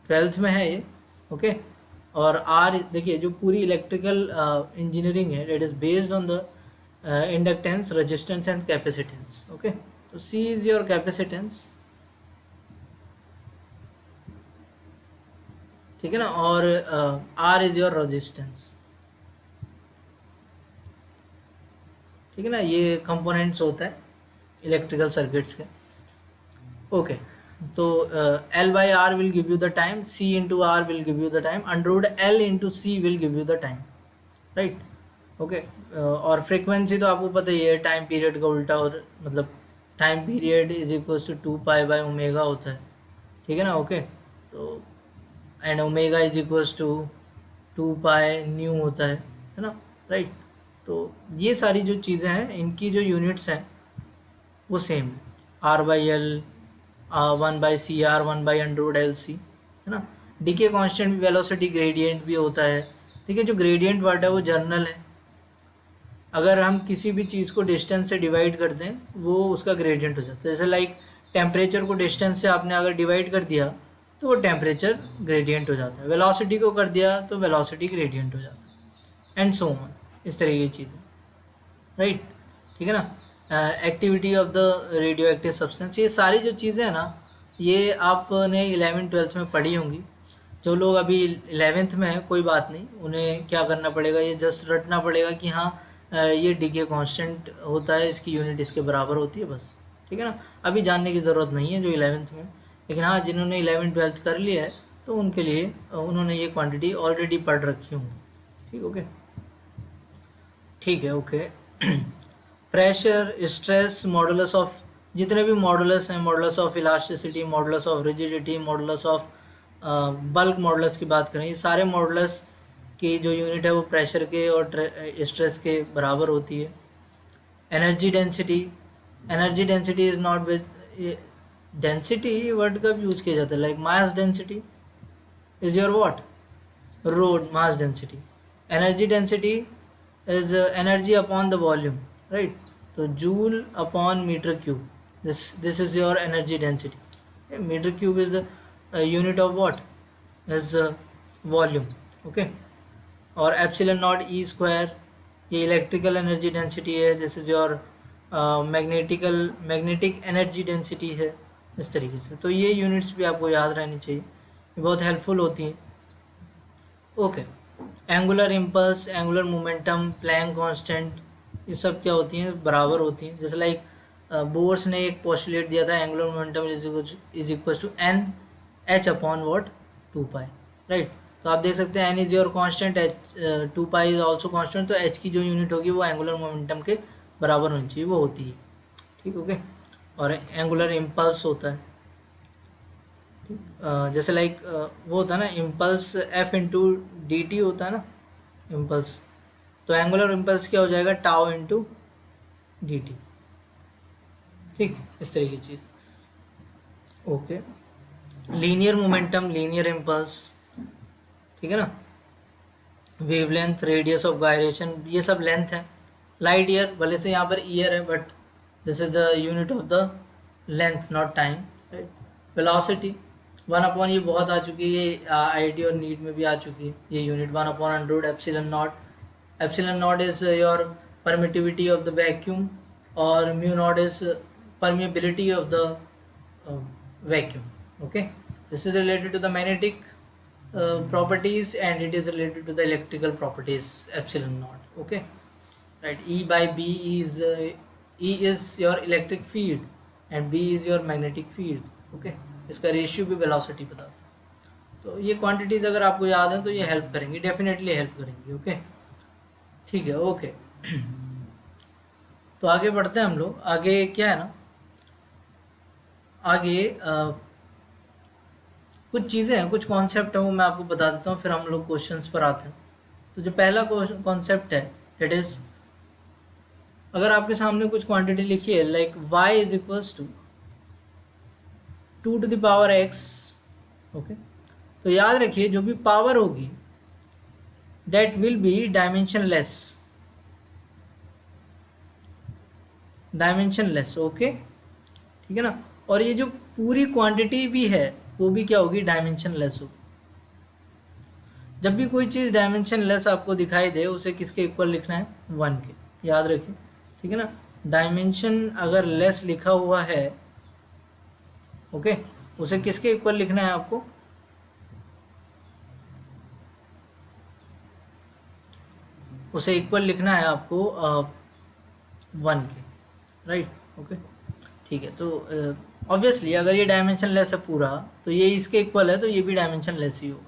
12th में है ये। ओके, और R देखिए, जो पूरी इलेक्ट्रिकल इंजीनियरिंग है, it is based on the inductance, resistance and capacitance. Okay, तो C इज योर कैपेसिटेंस, ठीक है ना, और R इज योर रेजिस्टेंस, ठीक है ना। ये कंपोनेंट्स होता है इलेक्ट्रिकल सर्किट्स के। ओके, तो L/R will give you the time, C into R will give you the time, √L into C will give you the time, right। Okay, और frequency तो आपको पता ही है, टाइम पीरियड का उल्टा, और मतलब time period is equal to 2π/ω होता है, ठीक है ना। ओके, तो and omega is equal to 2π होता है ना, राइट। तो ये सारी जो चीज़ें हैं, इनकी जो यूनिट्स हैं वो सेम है, R/L, 1/CR, 1/√LC, है ना। डीके कांस्टेंट भी, वेलोसिटी ग्रेडियंट भी होता है। देखिए, जो ग्रेडियंट वर्ड है वो जर्नल है, अगर हम किसी भी चीज़ को डिस्टेंस से डिवाइड कर दें, वो उसका ग्रेडियंट हो जाता है। जैसे लाइक टेम्परेचर को डिस्टेंस से आपने अगर डिवाइड कर दिया, तो वो टेम्परेचर ग्रेडियंट हो जाता है। वेलोसिटी को कर दिया तो वेलोसिटी ग्रेडियंट हो जाता है, एंड सो ऑन, इस तरह की चीज़ें, राइट, ठीक है ना। Activity of the radio active substance, ये सारी जो चीज़ें हैं ना, ये आपने 11th-12th में पढ़ी होंगी। जो लोग अभी 11th में हैं, कोई बात नहीं, उन्हें क्या करना पड़ेगा, ये जस्ट रटना पड़ेगा कि हाँ ये डीके कांस्टेंट होता है, इसकी यूनिट इसके बराबर होती है, बस, ठीक है ना। अभी जानने की ज़रूरत नहीं है जो 11th में, लेकिन हाँ जिन्होंने 11th-12th कर लिया है, तो उनके लिए उन्होंने ये क्वांटिटी ऑलरेडी पढ़ रखी होंगी, ठीक, ओके, ठीक है। Okay, pressure, stress, modulus of, जितने भी मॉडुलस हैं, modulus of elasticity, modulus of rigidity, modulus of bulk modulus की बात करें, ये सारे मॉडुलस की जो यूनिट है वो प्रेशर के और स्ट्रेस के बराबर होती है। Energy density, energy density is not, density word कब यूज किया जाता है, like mass density is your what, rod mass density. Energy density is energy upon the volume, right. तो joule upon metre cube, this is your energy density. Metre cube is the unit of what, is volume, okay. और epsilon naught E square ये electrical energy density है, this is your magnetic energy density है, इस तरीके से। तो ये units भी आपको याद रहनी चाहिए, ये बहुत हेल्पफुल होती हैं, okay. Angular impulse, angular momentum, Planck constant, ये सब क्या होती हैं, बराबर होती हैं। जैसे लाइक बोर्स ने एक पोस्टुलेट दिया था, angular momentum is equal to n h upon what 2 pi, right. तो आप देख सकते हैं n is your constant, h 2 pi is also constant, तो एच की जो यूनिट होगी वो एंगुलर मोमेंटम के बराबर होनी चाहिए, वो होती है, ठीक, ओके। और एंगुलर इम्पल्स होता है, जैसे लाइक वो होता है ना impulse F into D T होता है ना इम्पल्स, तो एंगुलर इम्पल्स क्या हो जाएगा, टाउ इंटू डी टी, ठीक, इस तरह की चीज़, okay. Linear momentum, linear impulse, ठीक है ना। वेवलेंथ, रेडियस ऑफ गायरेशन, ये सब लेंथ है। लाइट ईयर, भले से यहाँ पर ईयर है but this is the unit of the length not time, right. Velocity 1 upon, ये बहुत आ चुकी है, ये आईआईटी और नीट में भी आ चुकी है ये unit, 1/100 epsilon naught. Epsilon naught is your permittivity of the vacuum, और mu naught is permeability of the vacuum, okay. This is related to the magnetic properties, and it is related to the electrical properties, epsilon naught, okay, right. E by B is E is your electric field and B is your magnetic field, okay. इसका ratio भी velocity बताता है। तो ये quantities अगर आपको याद है तो ये हेल्प करेंगी, डेफिनेटली हेल्प करेंगी, ओके, ठीक है, ओके। तो आगे बढ़ते हैं हम लोग, आगे क्या है ना, आगे कुछ चीज़ें हैं, कुछ कॉन्सेप्ट है, वो मैं आपको बता देता हूँ, फिर हम लोग क्वेश्चंस पर आते हैं। तो जो पहला कॉन्सेप्ट है इट इज़, अगर आपके सामने कुछ क्वांटिटी लिखी है like y is equals to 2 to the power x, okay, तो याद रखिए जो भी पावर होगी that will be dimensionless, dimensionless, okay, ठीक है ना। और ये जो पूरी क्वांटिटी भी है वो भी क्या होगी, डायमेंशनलेस होगी। जब भी कोई चीज़ डायमेंशनलेस आपको दिखाई दे उसे किसके इक्वल लिखना है, 1 के, याद रखिए, ठीक है ना। डायमेंशन अगर लेस लिखा हुआ है, ओके, उसे किसके इक्वल लिखना है आपको, उसे इक्वल लिखना है आपको 1 के, राइट, ओके, ठीक है। तो ऑब्वियसली अगर ये डायमेंशन लेस है पूरा तो ये इसके इक्वल है, तो ये भी डायमेंशन लेस ही होगा,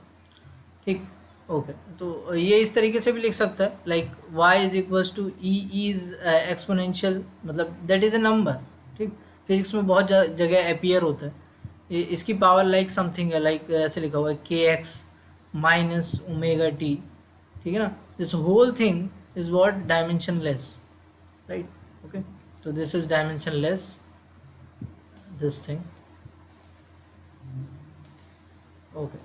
ठीक, ओके। तो ये इस तरीके से भी लिख सकता है like y is equals to e is exponential, मतलब दैट इज़ ए नंबर, ठीक। फिजिक्स में बहुत जगह अपीयर होता है इसकी पावर लाइक समथिंग है, लाइक ऐसे लिखा हुआ है kx माइनस ओमेगा टी, ठीक है ना। This whole thing is what, dimensionless, right, okay. तो this is dimensionless, this thing, okay.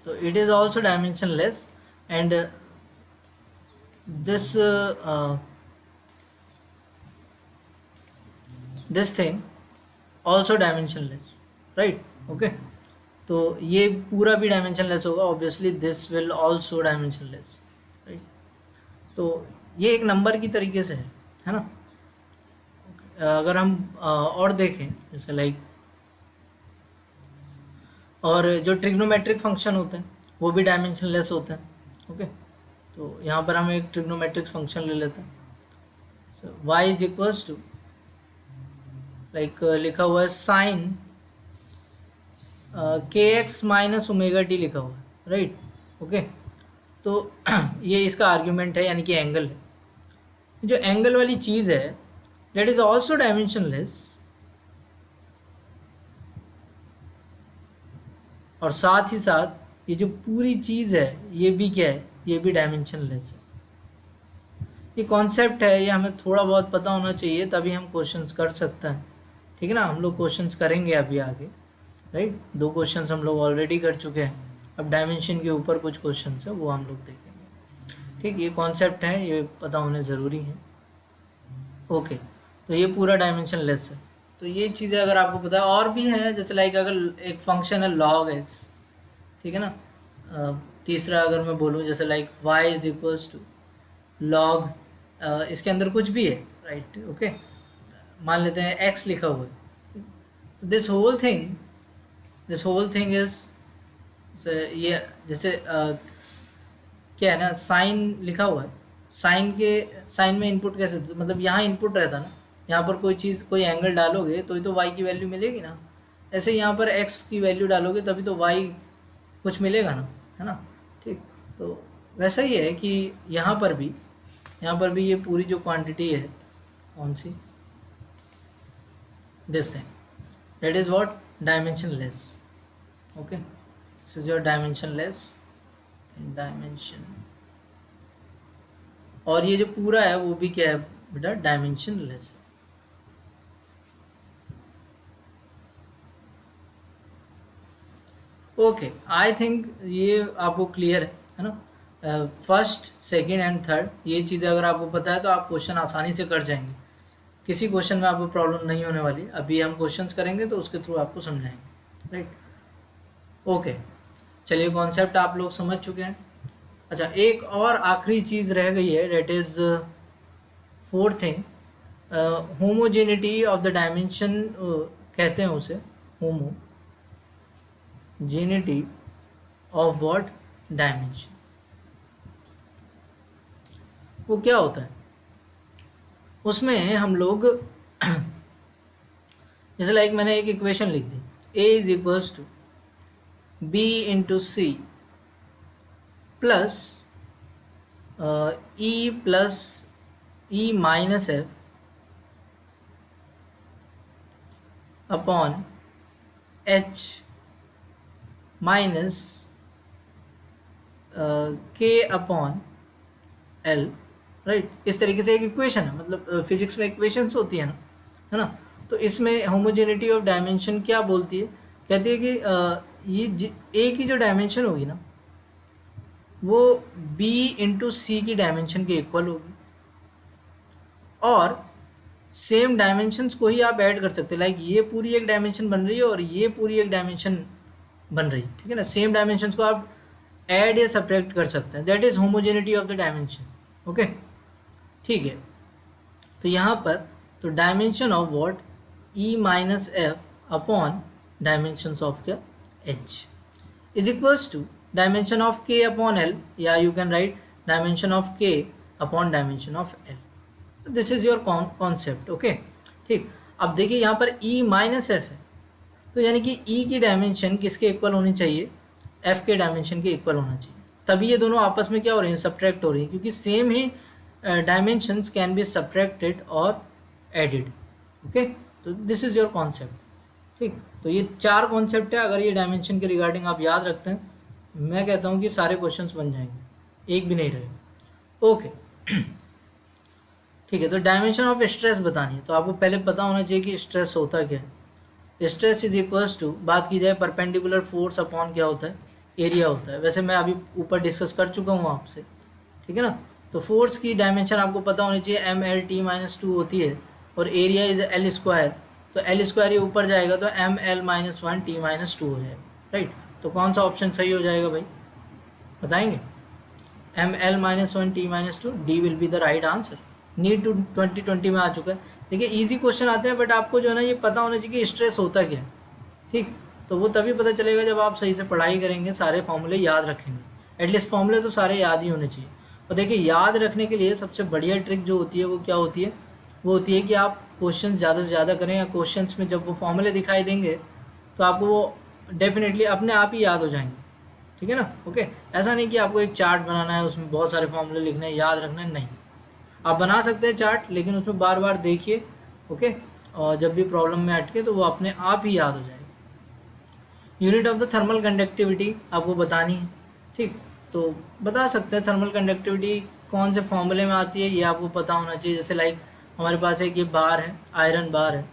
So it is also dimensionless, and this this thing also dimensionless, right, okay. तो ये पूरा भी dimensionless होगा, obviously this will also dimensionless, right. तो ये एक number की तरीके से है ना। अगर हम और देखें जैसे लाइक, और जो ट्रिग्नोमेट्रिक फंक्शन होते हैं वो भी डायमेंशनलेस होते हैं, ओके। तो यहाँ पर हम एक ट्रिग्नोमेट्रिक फंक्शन ले लेते हैं, y is equals to, like लिखा हुआ है sine kx minus omega t लिखा हुआ है, राइट, ओके। तो ये इसका आर्ग्यूमेंट है, यानी कि एंगल है। जो एंगल वाली चीज़ है that is also dimensionless, और साथ ही साथ ये जो पूरी चीज़ है ये भी क्या है, ये भी डायमेंशनलेस है। ये कॉन्सेप्ट है, ये हमें थोड़ा बहुत पता होना चाहिए तभी हम क्वेश्चंस कर सकते हैं, ठीक है ना। हम लोग क्वेश्चंस करेंगे अभी आगे, राइट। 2 क्वेश्चंस हम लोग ऑलरेडी कर चुके हैं, अब डायमेंशन के ऊपर कुछ क्वेश्चंस है वो हम लोग देखेंगे, ठीक। ये कॉन्सेप्ट है, ये पता होने ज़रूरी है, ओके। तो ये पूरा डायमेंशन लेस है। तो ये चीज़ें अगर आपको पता है, और भी है जैसे लाइक अगर एक फंक्शन है log x, ठीक है ना। तीसरा अगर मैं बोलूँ जैसे like y is equals to log, इसके अंदर कुछ भी है, राइट, ओके, मान लेते हैं x लिखा हुआ है। तो दिस होल थिंग इज ये जैसे क्या है ना, साइन लिखा हुआ है, साइन में इनपुट कैसे, मतलब यहाँ इनपुट रहता ना, यहाँ पर कोई चीज़ कोई एंगल डालोगे तो ही तो y की वैल्यू मिलेगी ना। ऐसे यहाँ पर x की वैल्यू डालोगे तभी तो y कुछ मिलेगा ना, है ना। ठीक, तो वैसा ही है कि यहाँ पर भी ये पूरी जो क्वांटिटी है, कौन सी, this thing, that is what, dimensionless, okay, this is your dimensionless dimension. और ये जो पूरा है वो भी क्या है बेटा, डायमेंशनलेस। ओके, आई थिंक ये आपको क्लियर है ना। फर्स्ट, सेकंड एंड थर्ड ये चीज़ें अगर आपको पता है तो आप क्वेश्चन आसानी से कर जाएंगे, किसी क्वेश्चन में आपको प्रॉब्लम नहीं होने वाली। अभी हम क्वेश्चंस करेंगे तो उसके थ्रू आपको समझाएंगे, राइट। ओके, चलिए कॉन्सेप्ट आप लोग समझ चुके हैं। अच्छा, एक और आखिरी चीज़ रह गई है, that is fourth thing, homogeneity of the dimension, कहते हैं उसे होमोजेनिटी ऑफ व्हाट, डायमेंशन। वो क्या होता है, उसमें हम लोग जैसे लाइक मैंने एक इक्वेशन लिख दी, a is equals to b into c plus e minus f upon h minus k upon l, right. इस तरीके से एक इक्वेशन है, मतलब फिजिक्स में इक्वेशंस होती है ना। तो इसमें होमोजेनिटी ऑफ डायमेंशन क्या बोलती है, कहती है कि ये ए की जो डायमेंशन होगी ना वो b इंटू सी की डायमेंशन के इक्वल होगी, और सेम डायमेंशंस को ही आप ऐड कर सकते हैं, लाइक ये पूरी एक डायमेंशन बन रही है और ये पूरी एक डायमेंशन बन रही है, ठीक है ना। सेम डायमेंशंस को आप ऐड या सब्ट्रैक्ट कर सकते हैं, that is homogeneity of the dimension, okay, ठीक है। तो यहाँ पर तो dimension of what, e minus f upon dimensions of क्या, h is equals to dimension of k upon l, या you can write dimension of k upon dimension of l। This is your concept, okay, ठीक। अब देखिए यहाँ पर e minus F है, तो यानी कि e की डायमेंशन किसके इक्वल होनी चाहिए, f के डायमेंशन के इक्वल होना चाहिए, तभी ये दोनों आपस में क्या हो रही हैं, सब्ट्रैक्ट हो रही हैं, क्योंकि same he dimensions can be subtracted और एडिड, ओके। तो दिस इज योर कॉन्सेप्ट, ठीक। तो ये 4 कॉन्सेप्ट है, अगर ये डायमेंशन के रिगार्डिंग आप याद रखते हैं, मैं कहता हूँ कि सारे क्वेश्चंस बन जाएंगे, एक भी नहीं रहेगा, ओके। ठीक है, तो डायमेंशन ऑफ स्ट्रेस बतानी है तो आपको पहले पता होना चाहिए कि स्ट्रेस होता क्या है। स्ट्रेस इज इक्वल्स टू, बात की जाए परपेंडिकुलर फोर्स अपॉन क्या होता है, एरिया होता है। वैसे मैं अभी ऊपर डिस्कस कर चुका हूँ आपसे, ठीक है ना। तो फोर्स की डायमेंशन आपको पता होनी चाहिए, ml/t-2 होती है, और एरिया इज एल स्क्वायर, तो एल स्क्वायर ये ऊपर जाएगा तो ml-1t-2 हो जाएगा, राइट। तो कौन सा ऑप्शन सही हो जाएगा भाई, बताएंगे, ml-1t-2, D will be the right answer. NEET टू 2020 में आ चुका है। देखिए इजी क्वेश्चन आते हैं, बट आपको जो है ना ये पता होना चाहिए कि स्ट्रेस होता क्या है, ठीक। तो वो तभी पता चलेगा जब आप सही से पढ़ाई करेंगे, सारे फॉर्मूले याद रखेंगे, एटलीस्ट फॉर्मूले तो सारे याद ही होने चाहिए। और देखिए याद रखने के लिए सबसे बढ़िया ट्रिक जो होती है वो क्या होती है, वो होती है कि आप क्वेश्चन ज़्यादा से ज़्यादा करें, या क्वेश्चंस में जब वो फॉर्मूले दिखाई देंगे तो आपको वो डेफिनेटली अपने आप ही याद हो जाएंगे, ठीक है ना, ओके। ऐसा नहीं कि आपको एक चार्ट बनाना है, उसमें बहुत सारे फॉर्मूले लिखने हैं, याद रखना है, नहीं। आप बना सकते हैं चार्ट, लेकिन उसमें बार बार देखिए, ओके, और जब भी प्रॉब्लम में अटके तो वो अपने आप ही याद हो जाएगा। Unit of the thermal conductivity आपको बतानी है, ठीक। तो बता सकते हैं थर्मल कंडक्टिविटी कौन से फॉर्मूले में आती है, ये आपको पता होना चाहिए। जैसे लाइक हमारे पास एक ये बार है, आयरन बार है,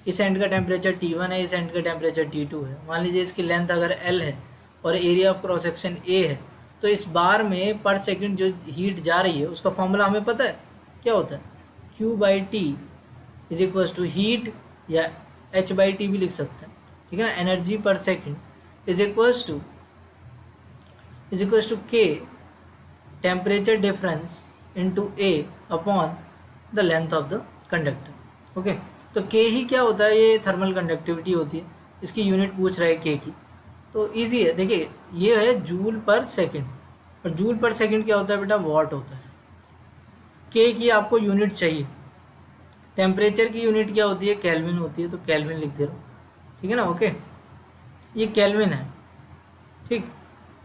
इस एंड का टेम्परेचर T1 है, इस एंड का टेम्परेचर T2 है। मान लीजिए इसकी लेंथ अगर L है और area of cross section A है, तो इस बार में पर सेकंड जो हीट जा रही है उसका फॉर्मूला हमें पता है, क्या होता है, Q/T is equal to heat, या H/T भी लिख सकते हैं, ठीक है ना, energy per second is equals to is equal to K temperature difference into A upon the length of the conductor. Okay, तो के ही क्या होता है, ये थर्मल कंडक्टिविटी होती है, इसकी यूनिट पूछ रहा है के की, तो इजी है। देखिए ये है जूल पर सेकंड, और जूल पर सेकंड क्या होता है बेटा, वॉट होता है। के की आपको यूनिट चाहिए, टेम्परेचर की यूनिट क्या होती है, केल्विन होती है, तो केल्विन लिख दे रहा हूँ, ठीक है ना। ओके, ये केल्विन है, ठीक,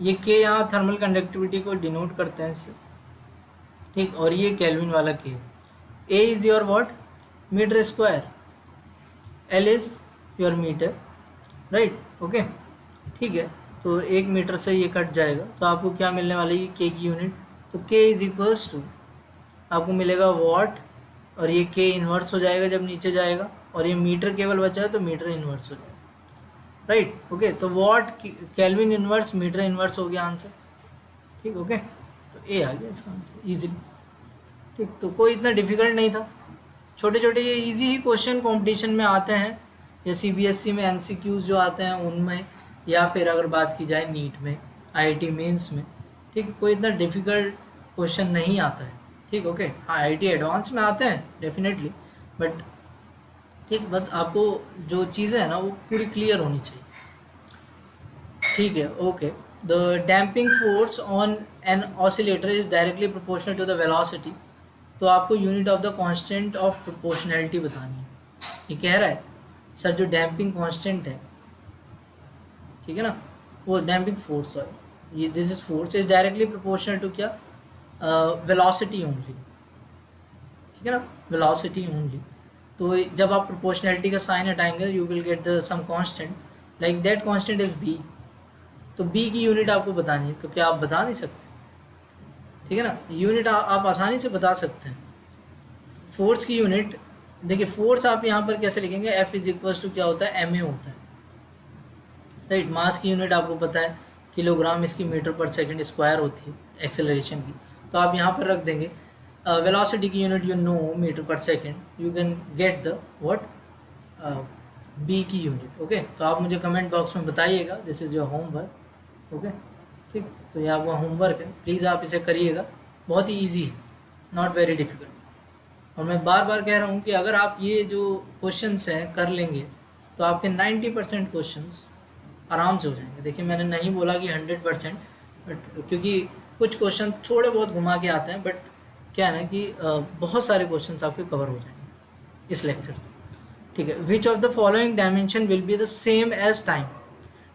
ये के यहाँ थर्मल कंडक्टिविटी को डिनोट करते हैं इससे, ठीक, और ये केल्विन वाला K. A is your what, metre square, L is your metre, right. Okay, ठीक है, तो 1 मीटर से ये कट जाएगा, तो आपको क्या मिलने वाला है, के की यूनिट, तो के इज इक्वल्स टू आपको मिलेगा वॉट, और ये के इन्वर्स हो जाएगा जब नीचे जाएगा, और ये मीटर केवल बचा है तो मीटर इन्वर्स हो जाएगा, राइट। ओके, तो watt kelvin inverse metre inverse हो गया आंसर, ठीक। ओके, तो ए आ गया इसका आंसर इजीली, ठीक। तो कोई इतना डिफिकल्ट नहीं था, छोटे छोटे ये इजी ही क्वेश्चन कंपटीशन में आते हैं, या सीबीएसई में एमसीक्यूज जो आते हैं उनमें, या फिर अगर बात की जाए नीट में, आईआईटी मेंस में, ठीक, कोई इतना डिफिकल्ट क्वेश्चन नहीं आता है, ठीक। ओके, हाँ आईआईटी एडवांस में आते हैं डेफिनेटली, बट ठीक, बस आपको जो चीज़ें हैं ना वो पूरी क्लियर होनी चाहिए, ठीक है। Okay, the damping force on an oscillator is directly proportional to the velocity, तो आपको unit of the constant of proportionality बतानी है। ये कह रहा है सर जो डैम्पिंग कांस्टेंट है, ठीक है ना, वो डैम्पिंग फोर्स, सॉरी ये this is force is directly proportional to क्या, वेलोसिटी ओनली, ठीक है ना, वेलोसिटी ओनली। तो जब आप प्रोपोर्शनैलिटी का साइन हटाएंगे you will get the some constant, like that constant is b, तो बी की यूनिट आपको बतानी है, तो क्या आप बता नहीं सकते, ठीक है ना, यूनिट आप आसानी से बता सकते हैं। फोर्स की यूनिट देखिए, फोर्स आप यहाँ पर कैसे लिखेंगे, एफ इज इक्वल्स टू क्या होता है, एम ए होता है, राइट। मास की यूनिट आपको पता है किलोग्राम, इसकी मीटर पर सेकंड स्क्वायर होती है एक्सेलरेशन की, तो आप यहाँ पर रख देंगे। वेलोसिटी की unit you know metre per second, you can get the what, b की यूनिट। ओके, तो आप मुझे कमेंट बॉक्स में बताइएगा, this is your homework. Okay, ठीक, तो ये आपका होमवर्क है, प्लीज़ आप इसे करिएगा, बहुत ही ईजी है, नॉट वेरी डिफ़िकल्ट। और मैं बार बार कह रहा हूँ कि अगर आप ये जो क्वेश्चंस हैं कर लेंगे तो आपके 90% क्वेश्चंस आराम से हो जाएंगे। देखिए मैंने नहीं बोला कि 100%, बट क्योंकि कुछ क्वेश्चन थोड़े बहुत घुमा के आते हैं, बट क्या है ना कि बहुत सारे क्वेश्चंस आपके कवर हो जाएंगे इस लेक्चर से, ठीक है। Which of the following dimension will be the same as time,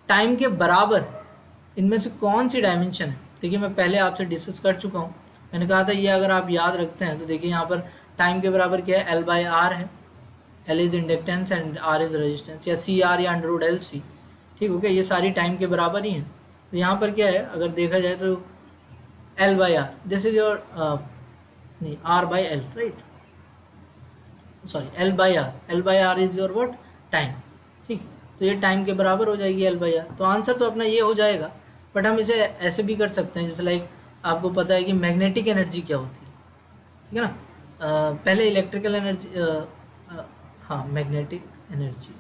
time के बराबर इनमें से कौन सी डायमेंशन है। देखिए मैं पहले आपसे डिस्कस कर चुका हूँ, मैंने कहा था ये अगर आप याद रखते हैं तो देखिए यहाँ पर टाइम के बराबर क्या है, एल बाई आर है, l is inductance and r is resistance, या सी आर या अंडर एल सी, ठीक हो गया, ये सारी टाइम के बराबर ही हैं। तो यहाँ पर क्या है, अगर देखा जाए तो L by R, this is your नहीं R by L, right, sorry L by R is your what, time, ठीक। तो ये टाइम के बराबर हो जाएगी एल बाई आर, तो आंसर तो अपना ये हो जाएगा। बट हम इसे ऐसे भी कर सकते हैं, जैसे लाइक आपको पता है कि मैग्नेटिक एनर्जी क्या होती है, ठीक है ना। पहले इलेक्ट्रिकल एनर्जी, हाँ मैग्नेटिक एनर्जी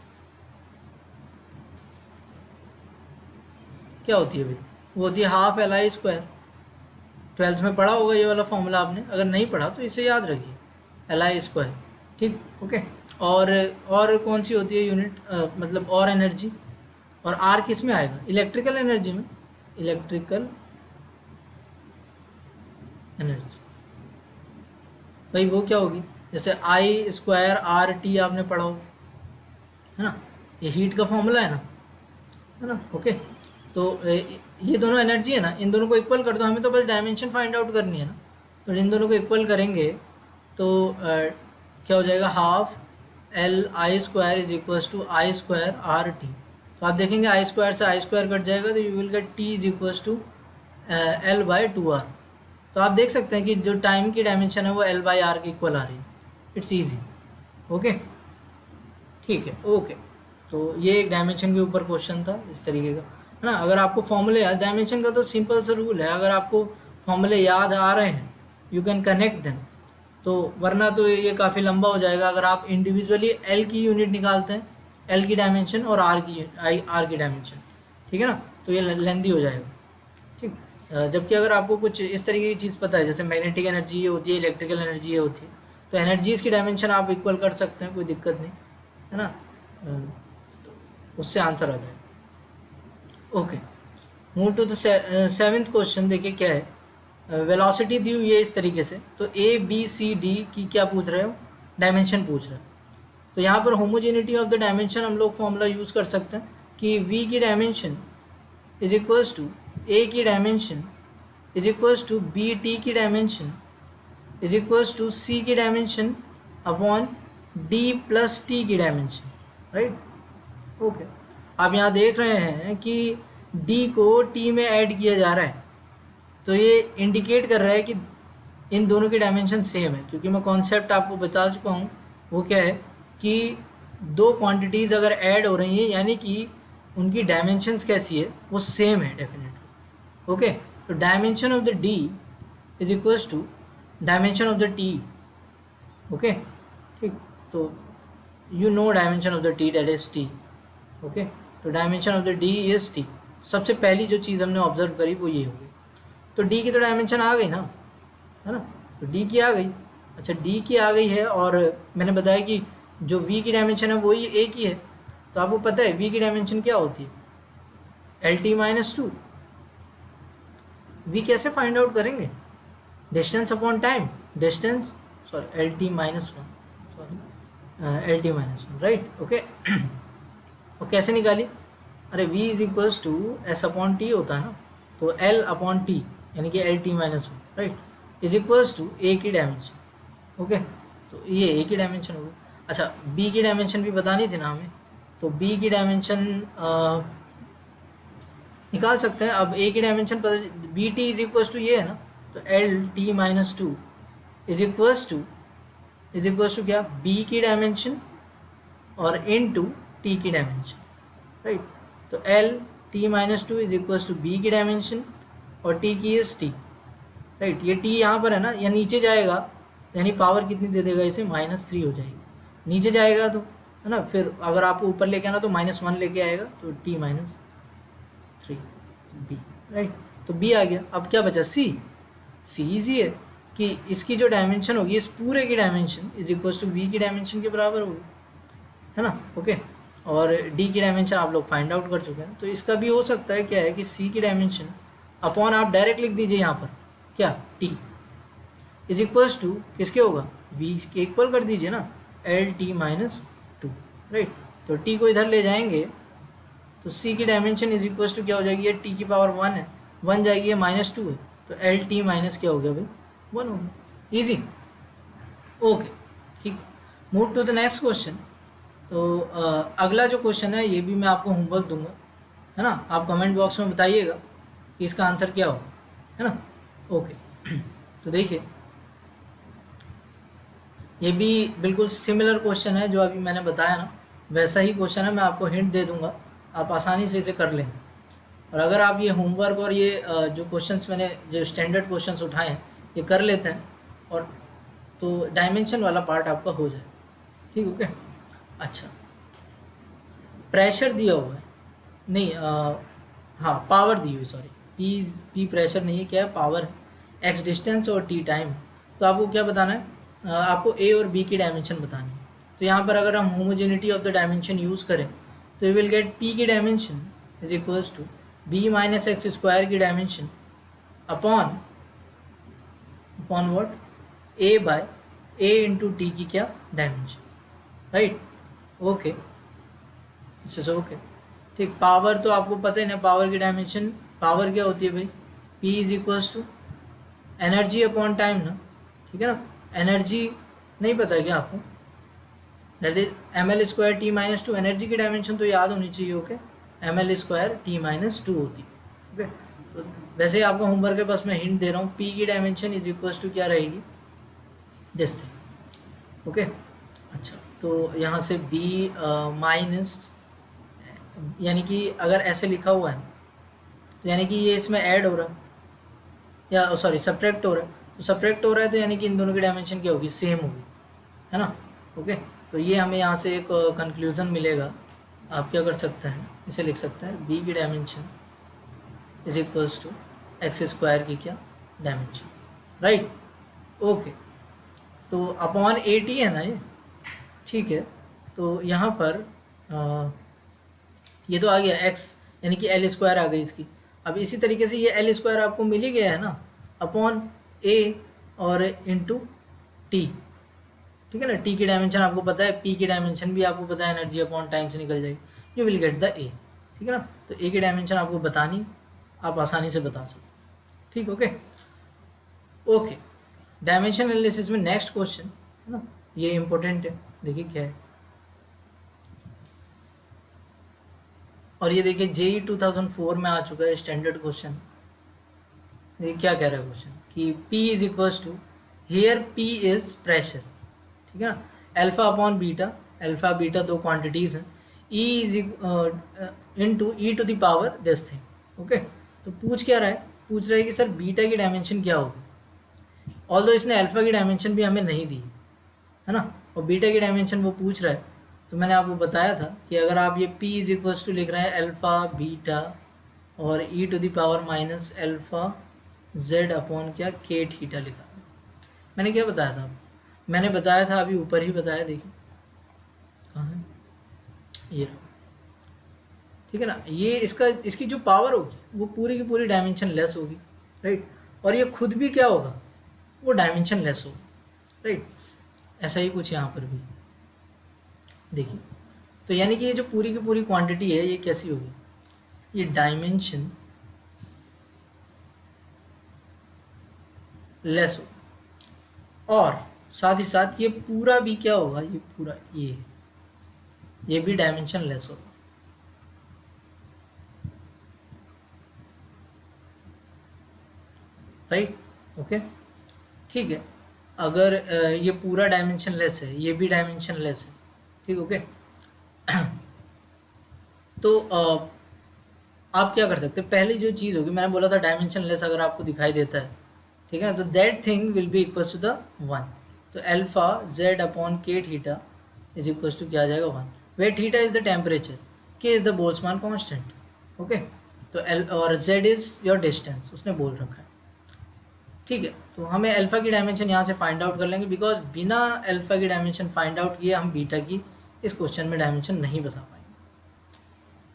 क्या होती है भाई, वो होती है half l i square. 12th में पढ़ा होगा ये वाला फॉर्मूला आपने, अगर नहीं पढ़ा तो इसे याद रखिए, एल आई स्क्वायर, ठीक। ओके, और कौन सी होती है यूनिट, मतलब और एनर्जी, और आर किस में आएगा, इलेक्ट्रिकल एनर्जी में, इलेक्ट्रिकल एनर्जी भाई वो क्या होगी, जैसे आई स्क्वायर आर टी आपने पढ़ा होगा, है ना, ये हीट का फॉर्मूला है ना। ओके, तो ये दोनों एनर्जी है ना, इन दोनों को इक्वल कर दो, हमें तो बस डायमेंशन फाइंड आउट करनी है ना, तो इन दोनों को इक्वल करेंगे तो क्या हो जाएगा, half l i square is equals to i square r t. तो आप देखेंगे आई स्क्वायर से आई स्क्वायर कट जाएगा, तो you will get t is equals to l by two r. तो आप देख सकते हैं कि जो टाइम की डायमेंशन है वो एल बाई आर के इक्वल आ रही है, इट्स ईजी। ओके, ठीक है। ओके, तो ये एक डायमेंशन के ऊपर क्वेश्चन था इस तरीके का, है ना। अगर आपको फॉर्मूले याद, डायमेंशन का तो सिंपल सा रूल है, अगर आपको फॉर्मूले याद आ रहे हैं यू कैन कनेक्ट देम, तो वरना तो ये काफ़ी लंबा हो जाएगा अगर आप इंडिविजुअली एल की यूनिट निकालते हैं, एल की डायमेंशन और आर की डायमेंशन, ठीक है ना, तो ये लेंदी हो जाएगा, ठीक। जबकि अगर आपको कुछ इस तरीके की चीज़ पता है, जैसे मैग्नेटिक एनर्जी ये होती है, इलेक्ट्रिकल एनर्जी ये होती है, तो एनर्जीज़ की डायमेंशन आप इक्वल कर सकते हैं, कोई दिक्कत नहीं है ना। तो उससे आंसर आ जाएगा। ओके, move to the seventh question. देखिए क्या है, वेलोसिटी दी हुई है इस तरीके से, तो ए बी सी डी की क्या पूछ रहे हो, डायमेंशन पूछ रहे हो। तो यहाँ पर होमोजेनिटी ऑफ द डायमेंशन हम लोग फॉर्मूला यूज़ कर सकते हैं कि v की dimension is equals to a की dimension is equals to b t की dimension is equals to c की dimension upon d plus t की डायमेंशन, राइट। ओके, आप यहाँ देख रहे हैं कि डी को टी में ऐड किया जा रहा है, तो ये इंडिकेट कर रहा है कि इन दोनों की डायमेंशन सेम है, क्योंकि मैं कॉन्सेप्ट आपको बता चुका हूँ। वो क्या है कि दो क्वांटिटीज़ अगर ऐड हो रही हैं यानी कि उनकी डायमेंशंस कैसी है, वो सेम है डेफिनेटली। ओके, तो dimension of the D is equals to dimension of the T. Okay, ठीक, तो you know dimension of the T, that is T. Okay, तो dimension of the D is T. सबसे पहली जो चीज़ हमने observe करी वो ये होगी। तो डी की तो डायमेंशन आ गई ना, है ना, तो डी की आ गई। अच्छा, डी की आ गई है, और मैंने बताया कि जो वी की डायमेंशन है वही ए की है। तो आपको पता है वी की डायमेंशन क्या होती है, L T minus two. We कैसे फाइंड आउट करेंगे, distance upon time, distance, sorry L T minus one, sorry L T minus one, right. Okay, और कैसे निकाली, अरे v is equals to S upon T होता है ना, तो l अपॉन टी यानी कि L T minus one, right, is equals to A की डायमेंशन। ओके, तो ये ए की डायमेंशन होगी। अच्छा, b की डायमेंशन भी बतानी थी ना हमें, तो b की डायमेंशन निकाल सकते हैं। अब a की डायमेंशन पता, b t is equals to ये है ना, तो l T minus two is equals to क्या, b की डायमेंशन और इन टू टी की डायमेंशन, राइट। तो l T minus two is equals to b की डायमेंशन और टी की इज टी, राइट। ये टी यहाँ पर है ना, या नीचे जाएगा यानी पावर कितनी दे देगा इसे, -3 हो जाएगी। नीचे जाएगा तो है ना, फिर अगर आपको ऊपर लेके आना तो -1 लेके आएगा, तो टी माइनस 3 बी, राइट। तो बी आ गया। अब क्या बचा, सी। सी इजी है कि इसकी जो डायमेंशन होगी इस पूरे की dimension is equals to b की डायमेंशन के बराबर होगी, है ना। ओके, और डी की डायमेंशन आप लोग फाइंड आउट कर चुके हैं। तो इसका भी हो सकता है क्या है कि सी की डायमेंशन अपॉन आप डायरेक्ट लिख दीजिए यहाँ पर क्या, टी इज इक्वल्स टू किसके होगा, वी के इक्वल कर दीजिए ना, L T minus to, right. तो टी को इधर ले जाएंगे तो सी की डायमेंशन इज इक्वल्स टू क्या हो जाएगी, ये टी की पावर 1 है, 1 जाएगी, ये -2 है, तो एल टी माइनस क्या हो गया भाई, 1 हो गया। ईजी। ओके, ठीक है, move to the next question. तो अगला जो क्वेश्चन है ये भी मैं आपको होमवर्क दूंगा, है ना। आप कमेंट बॉक्स में बताइएगा कि इसका आंसर क्या होगा, है ना। ओके, तो देखिए ये भी बिल्कुल सिमिलर क्वेश्चन है जो अभी मैंने बताया ना, वैसा ही क्वेश्चन है। मैं आपको हिंट दे दूंगा, आप आसानी से इसे कर लेंगे। और अगर आप ये होमवर्क और ये जो क्वेश्चंस मैंने जो स्टैंडर्ड क्वेश्चंस उठाए हैं ये कर लेते हैं, और तो डायमेंशन वाला पार्ट आपका हो जाए, ठीक। ओके, अच्छा, प्रेशर दिया हुआ है, नहीं हाँ पावर दी हुई, सॉरी, पी प्रेशर नहीं है, क्या है, पावर है, एक्स डिस्टेंस और टी टाइम है। तो आपको क्या बताना है, आपको ए और बी की डायमेंशन बतानी है। तो यहाँ पर अगर हम homogeneity of the dimension use करें तो यू विल गेट पी की dimension is equals to B minus X square की dimension upon what, A by A into T की क्या डायमेंशन, राइट। ओके, अच्छा ओके, ठीक। पावर तो आपको पता है ना, पावर की डायमेंशन, पावर क्या होती है भाई, P is equals to energy upon time ना, ठीक है ना। एनर्जी नहीं पता है क्या आपको, that is ml square t minus to. Energy की डायमेंशन तो याद होनी चाहिए, okay, ml square t minus to होती है। ओके, तो वैसे ही आपका होमवर्क है, बस मैं हिंट दे रहा हूँ। P की डायमेंशन इज इक्वल्स टू क्या रहेगी, दिस थिंग। ओके, अच्छा, तो यहाँ से B माइनस, यानी कि अगर ऐसे लिखा हुआ है तो यानी कि ये इसमें ऐड हो रहा है, या सॉरी सब्ट्रैक्ट हो रहा है। तो सब्ट्रैक्ट हो रहा है तो यानी कि इन दोनों की डायमेंशन क्या होगी, सेम होगी, है ना। ओके, तो ये हमें यहाँ से एक कंक्लूजन मिलेगा। आप क्या कर सकते हैं, इसे लिख सकते हैं, बी की dimension is equals to x square की क्या डायमेंशन, राइट। ओके, तो अपॉन 80 है ना ये, ठीक है। तो यहाँ पर ये तो आ गया एक्स, यानी कि एल स्क्वायर आ गई इसकी। अब इसी तरीके से ये एल स्क्वायर आपको मिल ही गया है ना, अपॉन ए और इंटू टी, ठीक है ना। टी की डायमेंशन आपको पता है, पी की डायमेंशन भी आपको पता है, एनर्जी अपॉन टाइम से निकल जाएगी, यू विल गेट द ए, ठीक है ना। तो ए की डायमेंशन आपको बतानी, आप आसानी से बता सकते, ठीक। ओके ओके, डायमेंशन एनालिसिस में नेक्स्ट क्वेश्चन है ना, ये इंपॉर्टेंट है, देखिए क्या है। और ये देखिए जेई 2004 में आ चुका है स्टैंडर्ड क्वेश्चन। ये क्या कह रहा है क्वेश्चन कि P is equals to, here P is pressure, ठीक है ना, alpha upon beta, alpha beta दो क्वांटिटीज हैं, E is into e to the power this thing. Okay, तो पूछ क्या रहा है, पूछ रहा है कि सर बीटा की डायमेंशन क्या होगी, ऑल्दो इसने अल्फा की डायमेंशन भी हमें नहीं दी है ना, और बीटा की डायमेंशन वो पूछ रहा है। तो मैंने आपको बताया था कि अगर आप ये P इज इक्वल्स टू लिख रहे हैं अल्फा बीटा और E to the power minus alpha Z upon क्या के थीटा लिखा, मैंने क्या बताया था, मैंने बताया था अभी ऊपर ही बताया, देखिए कहाँ है ये रहा, ठीक है ना। ये इसका, इसकी जो पावर होगी वो पूरी की पूरी डायमेंशन लेस होगी, राइट, और ये खुद भी क्या होगा, वो डायमेंशन लेस होगा, राइट। ऐसा ही कुछ यहाँ पर भी देखिए, तो यानी कि ये जो पूरी की पूरी क्वांटिटी है ये कैसी होगी, ये डायमेंशन लेस हो, और साथ ही साथ ये पूरा भी क्या होगा, ये पूरा ये भी डायमेंशन लेस होगा, राइट। ओके, ठीक है। अगर ये पूरा डायमेंशन लेस है, ये भी डायमेंशन लेस है, ठीक। ओके तो आप क्या कर सकते हैं, पहली जो चीज़ होगी, मैंने बोला था डायमेंशन लेस अगर आपको दिखाई देता है, ठीक है ना, तो that thing will be equal to the 1। तो alpha Z upon K theta is equal to क्या आ जाएगा 1, where theta is the temperature, K is the Boltzmann constant. Okay, तो एल और जेड इज योर डिस्टेंस, उसने बोल रखा है, ठीक है। तो हमें अल्फा की डायमेंशन यहाँ से फाइंड आउट कर लेंगे, बिकॉज बिना अल्फा की डायमेंशन फाइंड आउट किए हम बीटा की इस क्वेश्चन में डायमेंशन नहीं बता पाएंगे,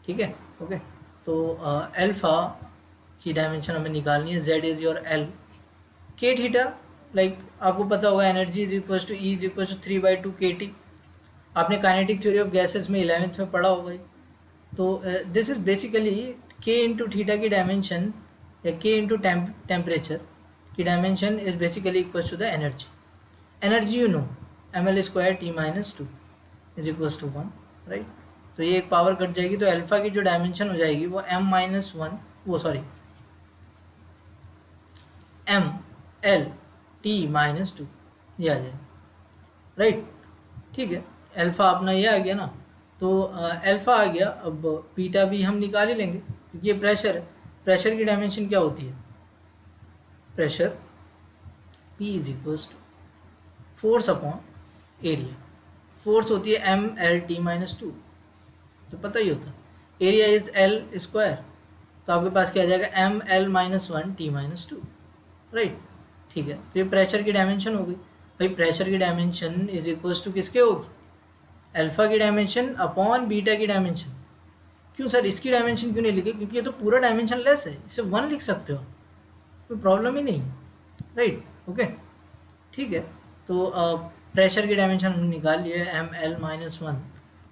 ठीक है। ओके, तो अल्फा की डायमेंशन हमें निकालनी है, z is your l, k theta like आपको पता होगा energy is equal to e is equal to 3/2 KT, आपने काइनेटिक थ्योरी ऑफ गैसेस में 11th में पढ़ा होगा। तो this is basically k into theta की डायमेंशन या के इंटू टेम्परेचर की dimension is basically equal to the energy, energy you know ml square t minus 2 is equal to 1, राइट। तो ये एक पावर कट जाएगी, तो अल्फा की जो डायमेंशन हो जाएगी वो m-1, वो सॉरी ml-t-2 ये आ जाएगा, राइट, ठीक है। अल्फा अपना ये आ गया ना, तो अल्फा आ गया, अब बीटा भी हम निकाल ही लेंगे क्योंकि ये प्रेशर है, प्रेशर की डायमेंशन क्या होती है, pressure P is equals to force upon area, force होती है ml-t-2, तो पता ही होता, एरिया इज एल स्क्वायर, तो आपके पास क्या आ जाएगा ml-1 t-2, राइट, ठीक है। तो ये प्रेशर की डायमेंशन हो गई, भाई प्रेशर की डायमेंशन इज इक्वल्स टू किसके होगी, अल्फा की डायमेंशन अपॉन बीटा की डायमेंशन। क्यों सर इसकी डायमेंशन क्यों नहीं लिखी, क्योंकि ये तो पूरा डायमेंशन लेस है, इसे 1 लिख सकते हो, कोई प्रॉब्लम ही नहीं, राइट। ओके, ठीक है। तो प्रेशर की डायमेंशन हमने निकाल लिया है ml-1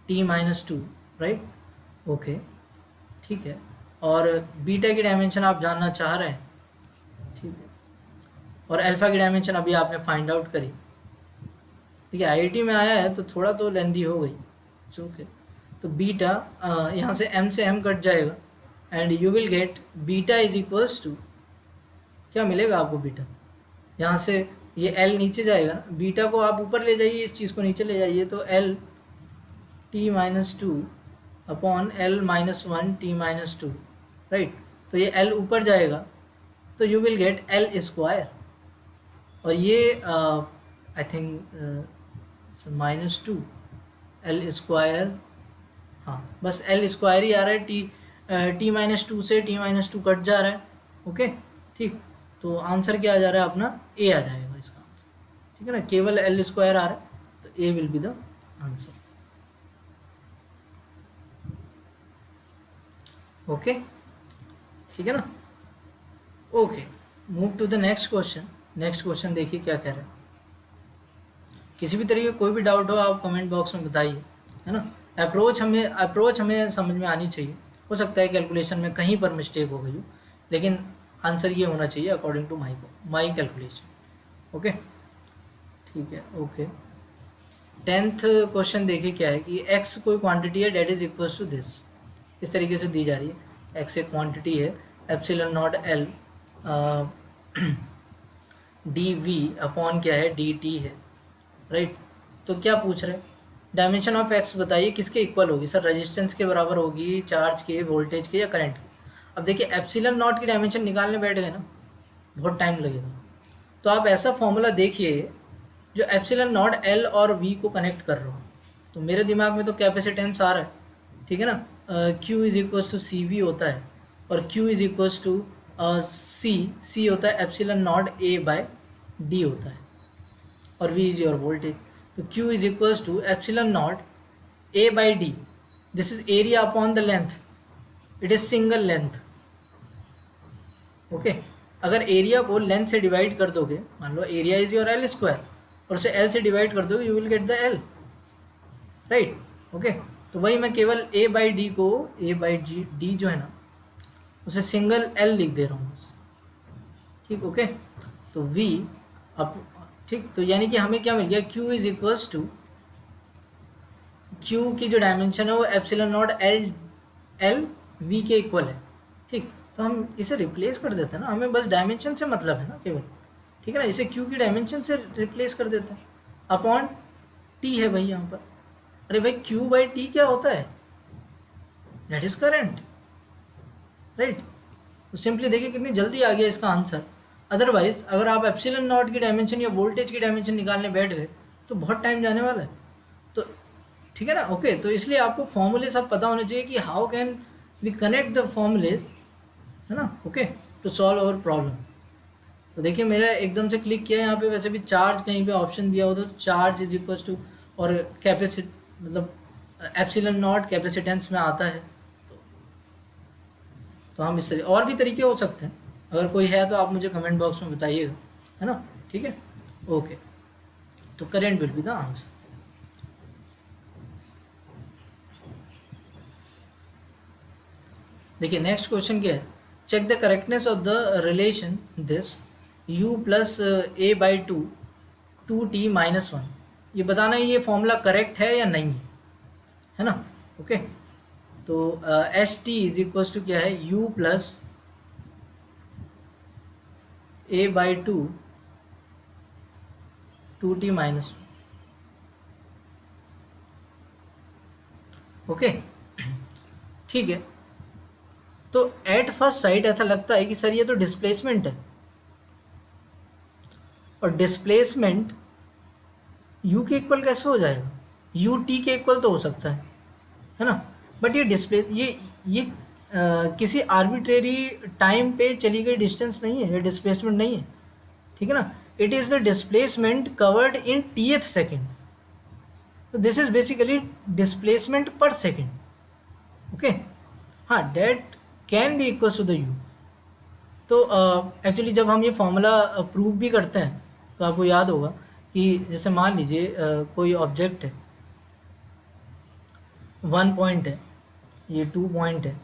t-2, राइट। ओके, ठीक है। और बीटा की डायमेंशन आप जानना चाह रहे हैं, ठीक है, और अल्फा की डायमेंशन अभी आपने फाइंड आउट करी, ठीक है। आईआईटी में आया है तो थोड़ा तो लेंदी हो गई, ओके। तो बीटा यहाँ से m कट जाएगा and you will get beta is equals to, क्या मिलेगा आपको बीटा, यहाँ से ये L नीचे जाएगा, बीटा को आप ऊपर ले जाइए, इस चीज़ को नीचे ले जाइए, तो L-t-2 upon L-1 t-2, right. तो ये L ऊपर जाएगा तो you will gate L square, और ये आई थिंक -2 L स्क्वायर, हाँ बस L स्क्वायर ही आ रहा है, t-2 से t-2 कट जा रहा है, ओके, ठीक, तो आंसर क्या आ जा रहा है अपना, ए आ जाएगा इसका आंसर, ठीक है ना, केवल एल स्क्वायर आ रहा है, तो A will be the answer. Okay, ठीक है ना। Okay, move to the next question. Next question देखिए क्या कह रहे हैं। किसी भी तरीके कोई भी डाउट हो आप कमेंट बॉक्स में बताइए, है ना। अप्रोच हमें समझ में आनी चाहिए। हो सकता है कैलकुलेशन में कहीं पर मिस्टेक हो गई हो, लेकिन आंसर ये होना चाहिए according to my calculation. Okay, ठीक है। ओके, 10th क्वेश्चन देखिए क्या है कि x कोई क्वांटिटी है that is equal to this, इस तरीके से दी जा रही है। x एक क्वांटिटी है, epsilon naught l d v upon क्या है, डी टी है, राइट। तो क्या पूछ रहे हैं, डायमेंशन ऑफ x बताइए किसके इक्वल होगी। सर रेजिस्टेंस के बराबर होगी, चार्ज के, वोल्टेज के, या करंट के। अब देखिए एप्सिलॉन नॉट की डायमेंशन निकालने बैठ गए ना, बहुत टाइम लगेगा। तो आप ऐसा फॉर्मूला देखिए जो एप्सिलॉन नॉट एल और वी को कनेक्ट कर रहा हो। तो मेरे दिमाग में तो कैपेसिटेंस आ रहा है, ठीक है ना। Q is equals to C V होता है, और Q is equals to C होता है epsilon naught A by D होता है, और V इज योर वोल्टेज। तो Q is equals to epsilon naught A by D, this is area upon the length, it is single length. Okay, अगर area को length से divide कर दोगे, मान लो area is your L square, और उसे एल से डिवाइड कर दोगे, you will get the L, right. Okay, तो वही मैं केवल ए बाई डी को, ए बाई डी जो है ना, उसे सिंगल एल लिख दे रहा हूँ बस, ठीक। ओके, तो वी अब, ठीक, तो यानी कि हमें क्या मिल गया, Q is equals to, Q की जो डायमेंशन है वो एप्सिलॉन नॉट एल वी के इक्वल है, ठीक। तो हम इसे रिप्लेस कर देते हैं ना, हमें बस डायमेंशन से मतलब है ना केवल, ठीक है ना। इसे Q की डायमेंशन से रिप्लेस कर देते हैं, अपॉन T है भाई यहाँ पर। अरे भाई Q बाई T क्या होता है, दैट इज करंट, राइट। तो सिंपली देखिए कितनी जल्दी आ गया इसका आंसर। अदरवाइज अगर आप एप्सिलॉन नॉट की डायमेंशन या वोल्टेज की डायमेंशन निकालने बैठ गए तो बहुत टाइम जाने वाला है, तो ठीक है ना। ओके, तो इसलिए आपको फॉर्मूले सब पता होने चाहिए कि how can we connect the formulas, है ना। Okay, to solve our problem. तो देखिए मेरा एकदम से क्लिक किया यहाँ पे, वैसे भी चार्ज कहीं पे ऑप्शन दिया होता तो चार्ज इज इक्वल टू, और कैपेसिटी मतलब एप्सिलॉन नॉट कैपेसिटेंस में आता है। तो हम इससे और भी तरीके हो सकते हैं, अगर कोई है तो आप मुझे कमेंट बॉक्स में बताइएगा, है ना, ठीक है। ओके, तो current will be the answer. देखिए नेक्स्ट क्वेश्चन क्या है, check the correctness of the relation this u plus a by two t minus one. ये बताना है ये फॉर्मूला करेक्ट है या नहीं है ना। ओके, तो s t is equals to क्या है, u plus a by two t minus. Okay, ठीक है। तो एट फर्स्ट साइट ऐसा लगता है कि सर ये तो डिस्प्लेसमेंट है, और डिस्प्लेसमेंट u के इक्वल कैसे हो जाएगा, u t के इक्वल तो हो सकता है ना। बट ये किसी आर्बिट्रेरी टाइम पे चली गई डिस्टेंस नहीं है, ये डिस्प्लेसमेंट नहीं है, ठीक है ना। It is the displacement covered in tth second, तो this is basically displacement per second. Okay, हाँ, that can be equal to the U. तो एक्चुअली जब हम ये फॉर्मूला प्रूव भी करते हैं तो आपको याद होगा कि जैसे मान लीजिए कोई ऑब्जेक्ट है, 1 पॉइंट है, ये 2 पॉइंट है,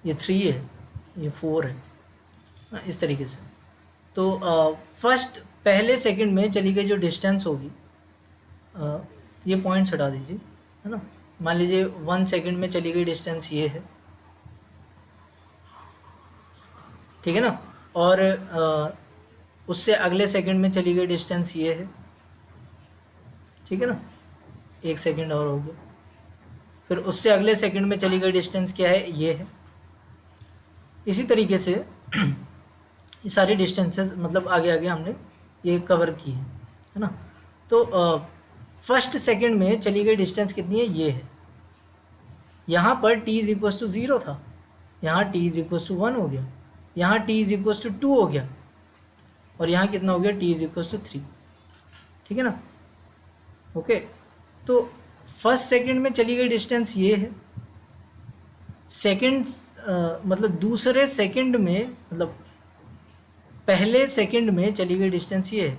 ये 3 है, ये 4 है, इस तरीके से। तो फर्स्ट पहले सेकंड में चली गई जो डिस्टेंस होगी, ये पॉइंट्स हटा दीजिए, है ना। मान लीजिए 1 सेकंड में चली गई डिस्टेंस ये है, ठीक है ना। और उससे अगले सेकंड में चली गई डिस्टेंस ये है, ठीक है ना, 1 सेकंड और हो गया। फिर उससे अगले सेकंड में चली गई डिस्टेंस क्या है, ये है। इसी तरीके से ये सारी डिस्टेंसेस मतलब आगे आगे हमने ये कवर की है ना। तो फर्स्ट सेकंड में चली गई डिस्टेंस कितनी है, ये है। यहाँ पर t इज इक्वल टू 0 था, यहाँ t इज इक्वल टू 1 हो गया। यहाँ t इज इक्वल टू 2 हो गया और यहाँ कितना हो गया t इज इक्वल टू 3, ठीक है ना। ओके, तो फर्स्ट सेकंड में चली गई डिस्टेंस ये है, सेकंड मतलब दूसरे सेकंड में, मतलब पहले सेकंड में चली गई डिस्टेंस ये है,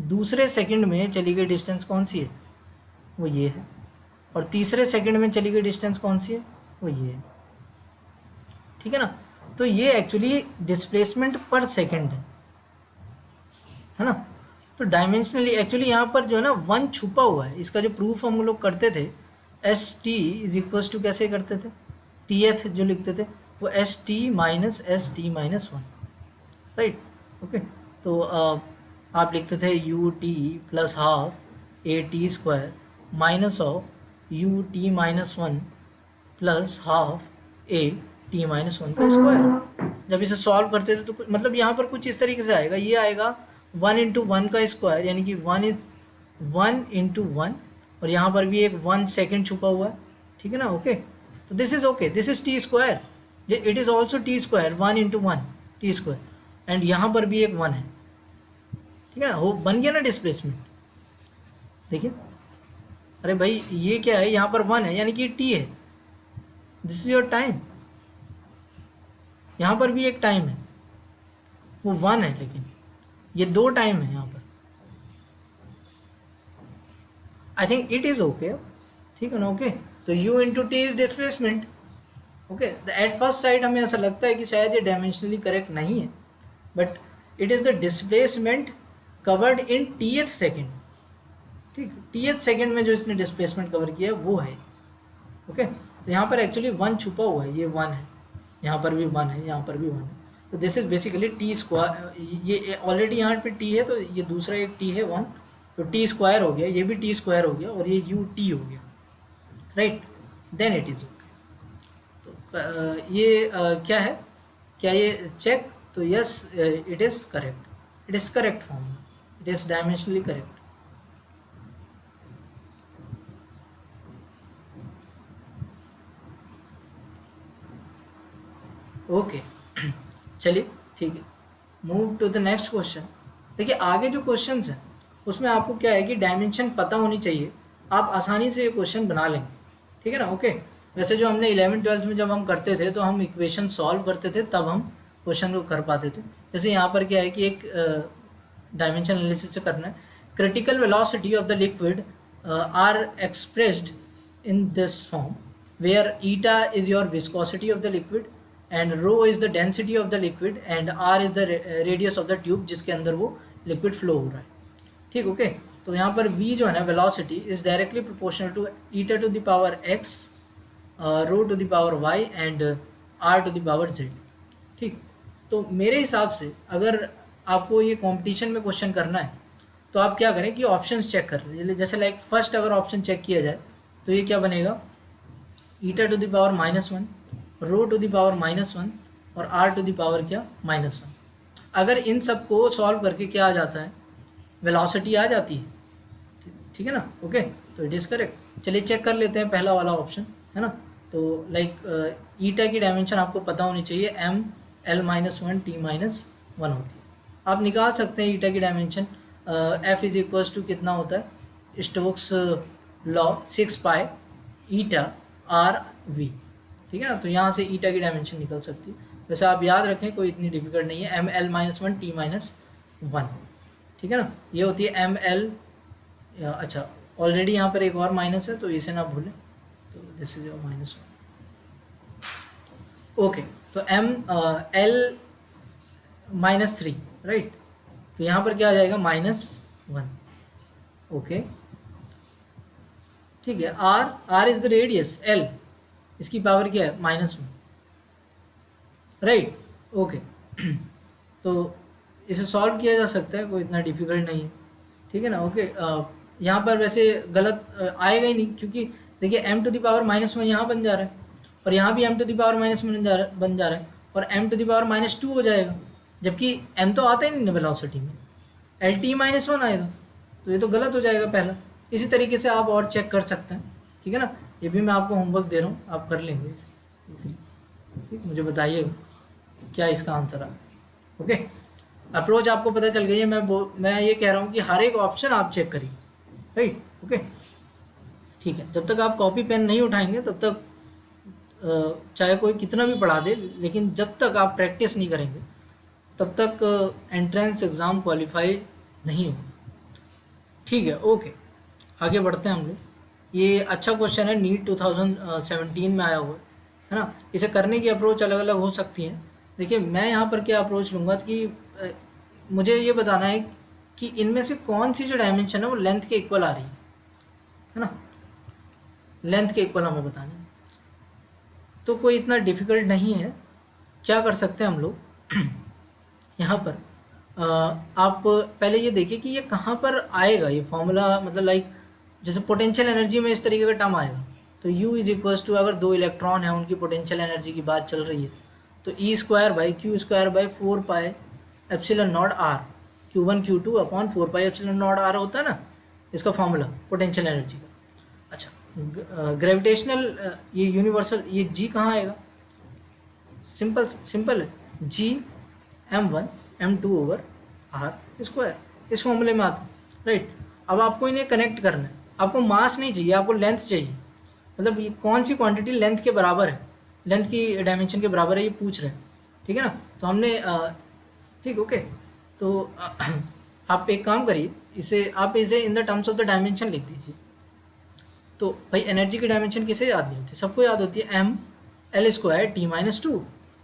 दूसरे सेकंड में चली गई डिस्टेंस कौन सी है, वो ये है, और तीसरे सेकंड में चली गई डिस्टेंस कौन सी है, वो ये है, ठीक है ना। तो ये एक्चुअली डिस्प्लेसमेंट पर सेकंड है ना। तो डायमेंशनली एक्चुअली यहाँ पर जो है ना 1 छुपा हुआ है। इसका जो प्रूफ हम लोग करते थे s t is equal to कैसे करते थे, टी एथ जो लिखते थे वो s t minus s t minus 1, right. Okay, तो आप लिखते थे u t plus half a t square minus of u t minus 1 plus half a t minus 1 का स्क्वायर। जब इसे सॉल्व करते थे तो मतलब यहाँ पर कुछ इस तरीके से आएगा, ये आएगा 1 इंटू 1 का स्क्वायर, यानी कि 1 इज 1 इंटू 1, और यहाँ पर भी एक 1 सेकेंड छुपा हुआ है, ठीक है ना। ओके, तो this is okay, this is T square, it is also T square, 1 into 1 T square, and यहाँ पर भी एक 1 है, ठीक है ना। हो बन गया ना डिस्प्लेसमेंट, देखिए, अरे भाई ये क्या है, यहाँ पर 1 है यानी कि टी है, दिस इज योर टाइम। यहाँ पर भी एक टाइम है, वो 1 है, लेकिन ये 2 टाइम है यहाँ पर। I think it is okay, ठीक है ना। ओके, तो u into T is displacement. Okay, at first side हमें ऐसा लगता है कि शायद ये डायमेंशनली करेक्ट नहीं है, but it is the displacement covered in tth second, ठीक, टीएथ सेकेंड में जो इसने डिस्प्लेसमेंट कवर किया है वो है। ओके, तो यहाँ पर एक्चुअली 1 छुपा हुआ है, ये 1 है, यहाँ पर भी 1 है, यहाँ पर भी 1 है, तो this is basically T square. ये ऑलरेडी यहाँ पे टी है, तो ये दूसरा एक टी है 1, तो टी स्क्वायर हो गया, ये भी टी स्क्वायर हो गया, और ये यू टी हो गया, right, then it is okay. तो ये क्या है, क्या ये चेक, तो yes it is correct, it is correct form, it is dimensionally correct. Okay, चलिए ठीक है, move to the next question. देखिए आगे जो क्वेश्चंस हैं उसमें आपको क्या है कि डायमेंशन पता होनी चाहिए, आप आसानी से ये क्वेश्चन बना लेंगे, ठीक है ना। ओके, वैसे जो हमने 11th-12th में जब हम करते थे तो हम इक्वेशन सॉल्व करते थे, तब हम क्वेश्चन को कर पाते थे। जैसे यहाँ पर क्या है कि एक डायमेंशन एनालिसिस से करना है, critical velocity of the liquid are expressed in this form where eta is your viscosity of the liquid and rho is the density of the liquid and r is the radius of the tube जिसके अंदर वो liquid flow हो रहा है, ठीक। Okay, तो यहाँ पर v जो है ना velocity is directly proportional to eta to the power x, rho to the power y and r to the power z, ठीक। तो मेरे हिसाब से अगर आपको ये कंपटीशन में क्वेश्चन करना है तो आप क्या करें कि ऑप्शंस चेक कर लीजिए। जैसे लाइक फर्स्ट अगर ऑप्शन चेक किया जाए तो ये क्या बनेगा, eta to the power -1, rho to the power -1 और r टू द पावर क्या -1। अगर इन सब को सॉल्व करके क्या आ जाता है, वेलोसिटी आ जाती है, ठीक है ना। ओके, तो इट इज़ करेक्ट। चलिए चेक कर लेते हैं पहला वाला ऑप्शन, है ना। तो लाइक ईटा की डायमेंशन आपको पता होनी चाहिए, m l-1 t-1 होती है। आप निकाल सकते हैं ईटा की dimension, f is equals to कितना होता है, Stokes law 6 pi eta r v, ठीक है ना। तो यहाँ से ईटा की डायमेंशन निकल सकती है। वैसे आप याद रखें कोई इतनी डिफिकल्ट नहीं है, m l-1 t-1, ठीक है ना। ये होती है एम एल, अच्छा ऑलरेडी यहाँ पर एक और माइनस है तो इसे ना भूलें, तो दिस इज योर -1। ओके, तो एम एल -3, राइट, तो यहाँ पर क्या आ जाएगा -1। ओके, ठीक है, r is the radius, l इसकी पावर क्या है -1, राइट। ओके, तो इसे सॉल्व किया जा सकता है, कोई इतना डिफिकल्ट नहीं है, ठीक है ना। ओके, यहाँ पर वैसे गलत आएगा ही नहीं, क्योंकि देखिए m टू द पावर -1 यहाँ बन जा रहा है, और यहाँ भी m टू द पावर -1 बन जा रहा है, और m टू द पावर -2 हो जाएगा, जबकि m तो आता ही नहीं वेलोसिटी में, lt-1 आएगा, तो ये तो गलत हो जाएगा पहला। इसी तरीके से आप और चेक कर सकते हैं, ठीक है ना। ये भी मैं आपको होमवर्क दे रहा हूँ, आप कर लेंगे इसे, ठीक, मुझे बताइएगा। क्या इसका आंसर है? ओके, अप्रोच आपको पता चल गई है। मैं ये कह रहा हूँ कि हर एक ऑप्शन आप चेक करिए, राइट? ओके, ठीक है। जब तक आप कॉपी पेन नहीं उठाएंगे तब तक चाहे कोई कितना भी पढ़ा दे, लेकिन जब तक आप प्रैक्टिस नहीं करेंगे तब तक एंट्रेंस एग्ज़ाम क्वालिफाई नहीं होगा। ठीक है, ओके, आगे बढ़ते हैं हम लोग। ये अच्छा क्वेश्चन है, नीट 2017 में आया हुआ है ना। इसे करने की अप्रोच अलग अलग हो सकती है। देखिए, मैं यहाँ पर क्या अप्रोच लूँगा कि मुझे ये बताना है कि इनमें से कौन सी जो डायमेंशन है वो लेंथ के इक्वल आ रही है ना। लेंथ के इक्वल हमें बताना है, तो कोई इतना डिफ़िकल्ट नहीं है। क्या कर सकते हैं हम लोग यहाँ पर, आप पहले ये देखिए कि ये कहाँ पर आएगा ये फॉर्मूला, मतलब लाइक जैसे पोटेंशियल एनर्जी में इस तरीके का टर्म आएगा। तो U इज इक्वल्स टू, अगर दो इलेक्ट्रॉन है उनकी पोटेंशियल एनर्जी की बात चल रही है, तो E square by q square by 4 pi epsilon naught r, Q1 Q2 upon 4 pi epsilon naught r होता है ना इसका फॉर्मूला पोटेंशियल एनर्जी का। अच्छा, ग्रेविटेशनल ये यूनिवर्सल, ये G कहाँ आएगा? सिंपल सिंपल है, G M1 M2 over r square, इस फॉर्मूले में आता है, राइट? अब आपको इन्हें कनेक्ट करना है। आपको मास नहीं चाहिए, आपको लेंथ चाहिए। मतलब ये कौन सी क्वांटिटी लेंथ के बराबर है, लेंथ की डायमेंशन के बराबर है, ये पूछ रहे हैं। ठीक है ना, तो हमने ठीक, ओके। तो आप एक काम करिए, आप इसे in the terms of the dimension लिख दीजिए। तो भाई एनर्जी की डायमेंशन किसे याद नहीं होती? सबको याद होती है, m l square t minus two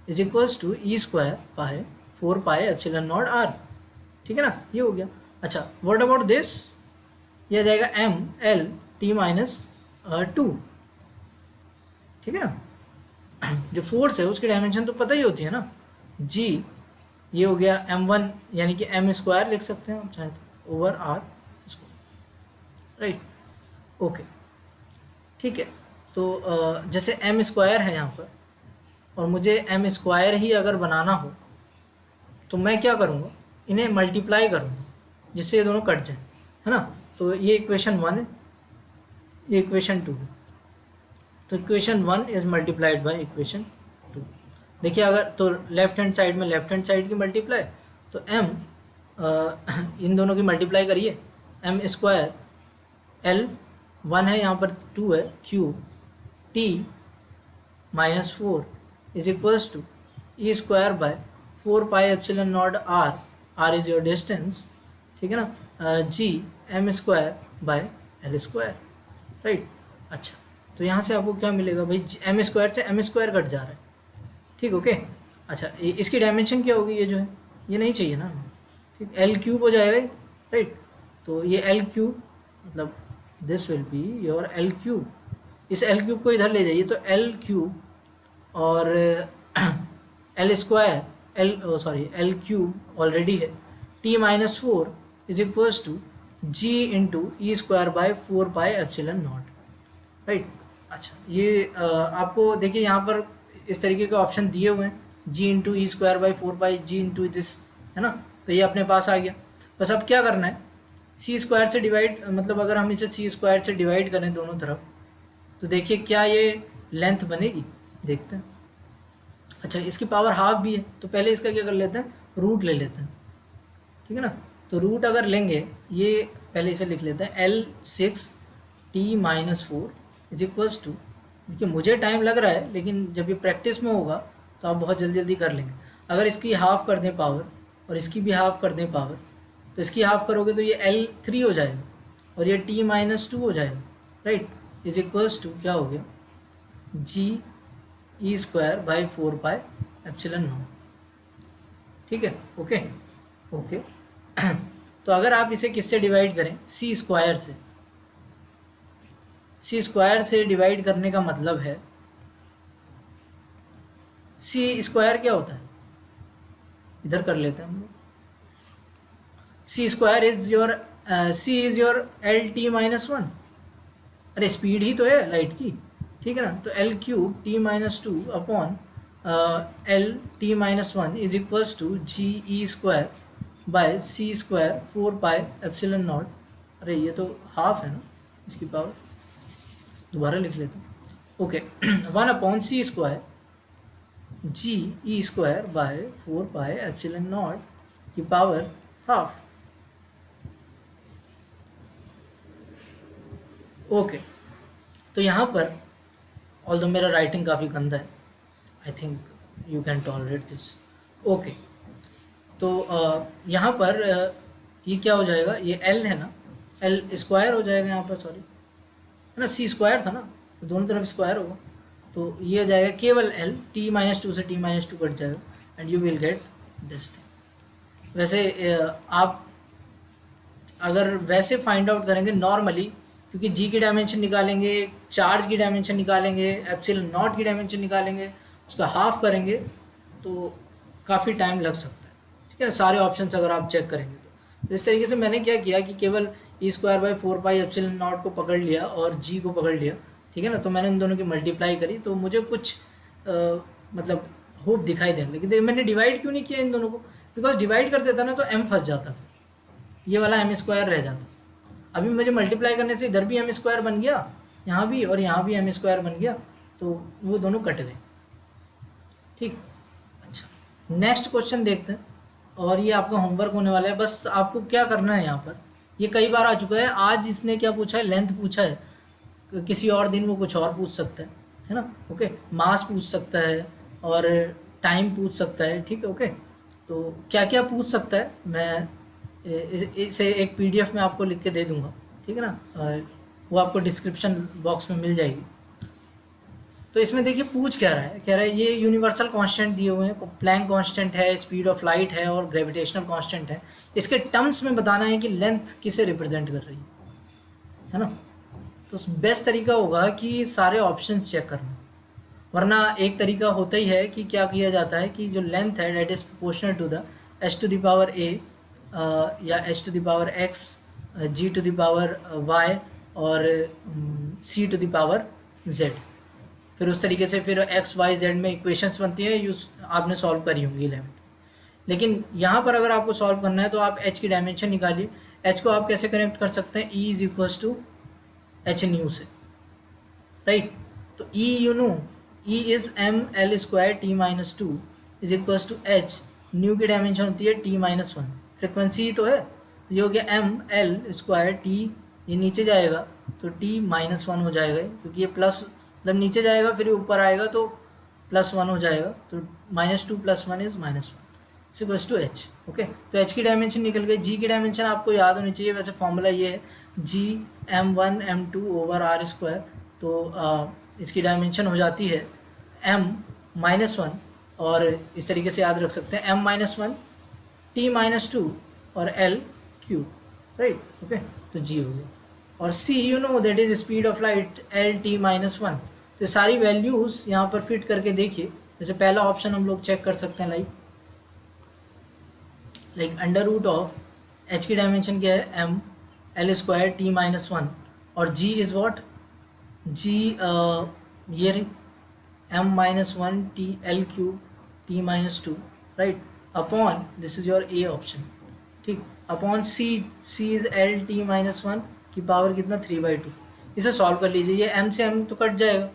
is equals to e square pi 4 पाए एप्सिलॉन नॉट आर। ठीक है ना, ये हो गया। अच्छा, व्हाट अबाउट दिस? ये आ जाएगा एम एल टी माइनस 2। ठीक है ना, जो फोर्स है उसकी डायमेंशन तो पता ही होती है ना, जी। ये हो गया m1, यानी कि एम स्क्वायर लिख सकते हैं आप चाहे तो, over r square, right? Okay, ठीक है। तो जैसे एम स्क्वायर है यहाँ पर, और मुझे एम स्क्वायर ही अगर बनाना हो तो मैं क्या करूँगा, इन्हें मल्टीप्लाई करूँगा जिससे ये दोनों कट जाए, है ना। तो ये इक्वेशन 1 है, ये इक्वेशन 2 है। तो equation 1 is multiplied by equation 2। देखिए, अगर तो लेफ्ट हैंड साइड में लेफ्ट हैंड साइड की मल्टीप्लाई, तो m इन दोनों की मल्टीप्लाई करिए, एम स्क्वायर एल 1 है यहाँ पर, 2 है, q t minus 4 is equals to e square by 4 pi epsilon naught r, r is your distance, ठीक है ना, g m square by l square, right? अच्छा, तो यहाँ से आपको क्या मिलेगा भाई, एम स्क्वायर से एम स्क्वायर कट जा रहा है, ठीक, ओके। अच्छा, इसकी डायमेंशन क्या होगी? ये जो है ये नहीं चाहिए ना, ठीक, एल क्यूब हो जाएगा, राइट? तो ये एल क्यूब, मतलब this will be your L cube. इस एल क्यूब को इधर ले जाइए, तो एल क्यूब और L square, L cube already है, T minus 4 is equals to G into E square by 4 pi epsilon naught, right? अच्छा, ये आपको देखिए यहाँ पर इस तरीके के ऑप्शन दिए हुए हैं, G into E square by 4 pi, G into this, है ना। तो ये अपने पास आ गया। बस अब क्या करना है, सी स्क्वायर से डिवाइड, मतलब अगर हम इसे सी स्क्वायर से डिवाइड करें दोनों तरफ, तो देखिए क्या ये लेंथ बनेगी, देखते हैं। अच्छा, इसकी पावर हाफ भी है, तो पहले इसका क्या कर लेते हैं, रूट ले लेते हैं, ठीक है ना। तो रूट अगर लेंगे, ये पहले इसे लिख लेते हैं, L6 t minus 4 is equals to, देखिए मुझे टाइम लग रहा है, लेकिन जब ये प्रैक्टिस में होगा तो आप बहुत जल्दी जल्दी कर लेंगे। अगर इसकी हाफ़ कर दें पावर और इसकी भी हाफ़ कर दें पावर, तो इसकी हाफ़ करोगे तो ये L3 हो जाएगा और ये T माइनस 2 हो जाएगा, राइट? इज इक्वल्स टू क्या हो गया, G E square by 4 pi epsilon naught, ठीक है, ओके ओके। तो अगर आप इसे किससे डिवाइड करें, सी स्क्वायर से, सी स्क्वायर से डिवाइड करने का मतलब है, सी स्क्वायर क्या होता है, इधर कर लेते हैं हम लोग, C square is your, C is your L T minus 1, अरे स्पीड ही तो है लाइट की, ठीक है ना। तो L cube t minus 2 upon l T minus 1 is equals to g E square by c square 4 pi epsilon naught, अरे ये तो हाफ है ना इसकी पावर, दोबारा लिख लेते हैं, okay. 1 upon C square G E square by 4πε0 की पावर हाफ। ओके, तो यहाँ पर ऑल्दो मेरा राइटिंग काफ़ी गंदा है, I think you can tolerate this. Okay, तो यहाँ पर ये क्या हो जाएगा, ये एल है ना, एल स्क्वायर हो जाएगा यहाँ पर, सॉरी है ना, सी स्क्वायर था ना, तो दोनों तरफ स्क्वायर होगा, तो ये हो जाएगा केवल एल, t-2 से t-2 कट जाएगा and you will get this thing. वैसे आप अगर वैसे फाइंड आउट करेंगे नॉर्मली, क्योंकि जी की डायमेंशन निकालेंगे, चार्ज की डायमेंशन निकालेंगे, एप्सिलॉन नॉट की डायमेंशन निकालेंगे, उसका हाफ करेंगे, तो काफ़ी टाइम लग सकता है। ठीक है, सारे ऑप्शन अगर आप चेक करेंगे तो इस तरीके से मैंने क्या किया कि केवल ई स्क्वायर बाई 4πε0 को पकड़ लिया और जी को पकड़ लिया। ठीक है ना, तो मैंने इन दोनों की मल्टीप्लाई करी, तो मुझे कुछ मतलब होप दिखाई दे, लेकिन मैंने डिवाइड क्यों नहीं किया इन दोनों को, बिकॉज डिवाइड कर देता ना तो एम फंस जाता, फिर ये वाला एम स्क्वायर रह जाता। अभी मुझे मल्टीप्लाई करने से इधर भी एम स्क्वायर बन गया, यहाँ भी, और यहाँ भी एम स्क्वायर बन गया, तो वो दोनों कट गए। ठीक, अच्छा, नेक्स्ट क्वेश्चन देखते हैं, और ये आपका होमवर्क होने वाला है। बस आपको क्या करना है, यहाँ पर ये कई बार आ चुका है, आज इसने क्या पूछा है, लेंथ पूछा है, किसी और दिन वो कुछ और पूछ सकता है ना। ओके, मास पूछ सकता है और टाइम पूछ सकता है। ठीक है, ओके, तो क्या क्या पूछ सकता है, मैं इसे एक पीडीएफ में आपको लिख के दे दूंगा। ठीक है ना, वो आपको डिस्क्रिप्शन बॉक्स में मिल जाएगी। तो इसमें देखिए पूछ क्या रहा है, कह रहा है ये यूनिवर्सल कांस्टेंट दिए हुए हैं, प्लैंक कांस्टेंट है, स्पीड ऑफ लाइट है और ग्रेविटेशनल कांस्टेंट है। इसके टर्म्स में बताना है कि लेंथ किसे रिप्रेजेंट कर रही है ना। तो बेस्ट तरीका होगा कि सारे ऑप्शंस चेक करना, वरना एक तरीका होता ही है कि क्या किया जाता है कि जो लेंथ है that is proportional to the h to the power a या h to the power x, g to the power y और c to the power z। फिर उस तरीके से फिर x y z में इक्वेशंस बनती है, यूज आपने सॉल्व करी होंगी 11। लेकिन यहाँ पर अगर आपको सॉल्व करना है तो आप h की डायमेंशन निकालिए। h को आप कैसे कनेक्ट कर सकते हैं, e is equals to h nu से, राइट। तो e you know, e is m l square t-2 is equals to h, nu की डायमेंशन होती है t-1, फ्रिक्वेंसी तो है, ये हो गया एम एल स्क्वायर t, ये नीचे जाएगा तो t-1 हो जाएगा, क्योंकि ये प्लस मतलब नीचे जाएगा फिर ऊपर आएगा तो +1 हो जाएगा, तो -2 + 1 is -1 equals to h। Okay, तो h की डायमेंशन निकल गई। g की डायमेंशन आपको याद होनी चाहिए, वैसे फॉर्मूला ये है g m1 m2 over r square, तो इसकी डायमेंशन हो जाती है m-1, और इस तरीके से याद रख सकते हैं m-1 t-2 और l क्यूब, राइट। ओके, तो g हो गया, और c you know that is speed of light l t-1। तो सारी वैल्यूज़ यहाँ पर फिट करके देखिए, जैसे पहला ऑप्शन हम लोग चेक कर सकते हैं, like under root of h की डायमेंशन क्या है, m l स्क्वायर t-1, और g इज़ व्हाट, g ये m-1 t l cube t-2, right, upon this is your A option, ठीक, upon c is l t-1 की power कितना 3/2। इसे solve कर लीजिए, ये m से m तो कट जाएगा,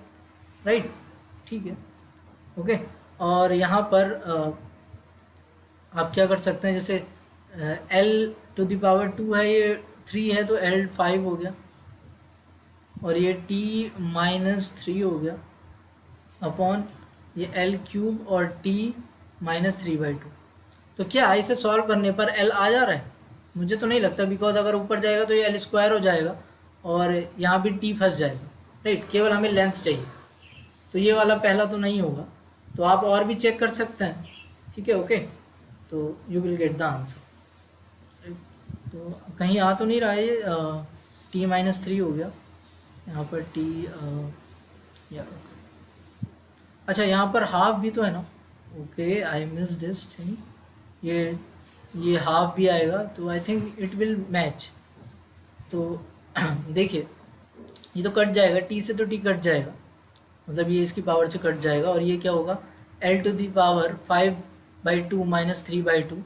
राइट, ठीक है, ओके। और यहाँ पर आप क्या कर सकते हैं, जैसे l टू द पावर 2 है, ये 3 है तो l 5 हो गया, और ये t-3 हो गया, अपॉन ये l क्यूब और t-3/2। तो क्या इसे सॉल्व करने पर l आ जा रहा है? मुझे तो नहीं लगता, बिकॉज अगर ऊपर जाएगा तो ये l स्क्वायर हो जाएगा और यहाँ भी t फंस जाएगा, राइट। केवल हमें लेंथ चाहिए, तो ये वाला पहला तो नहीं होगा, तो आप और भी चेक कर सकते हैं, ठीक है, ओके। तो you will get the answer. तो कहीं आ तो नहीं रहा है, ये t-3 हो गया यहाँ पर t या अच्छा यहाँ पर हाफ भी तो है ना, okay, I miss this thing, ये हाफ भी आएगा, तो I think it will match. तो देखिए ये तो कट जाएगा, t से तो t कट जाएगा, मतलब ये इसकी पावर से कट जाएगा, और ये क्या होगा l टू दी पावर 5/2 - 3/2,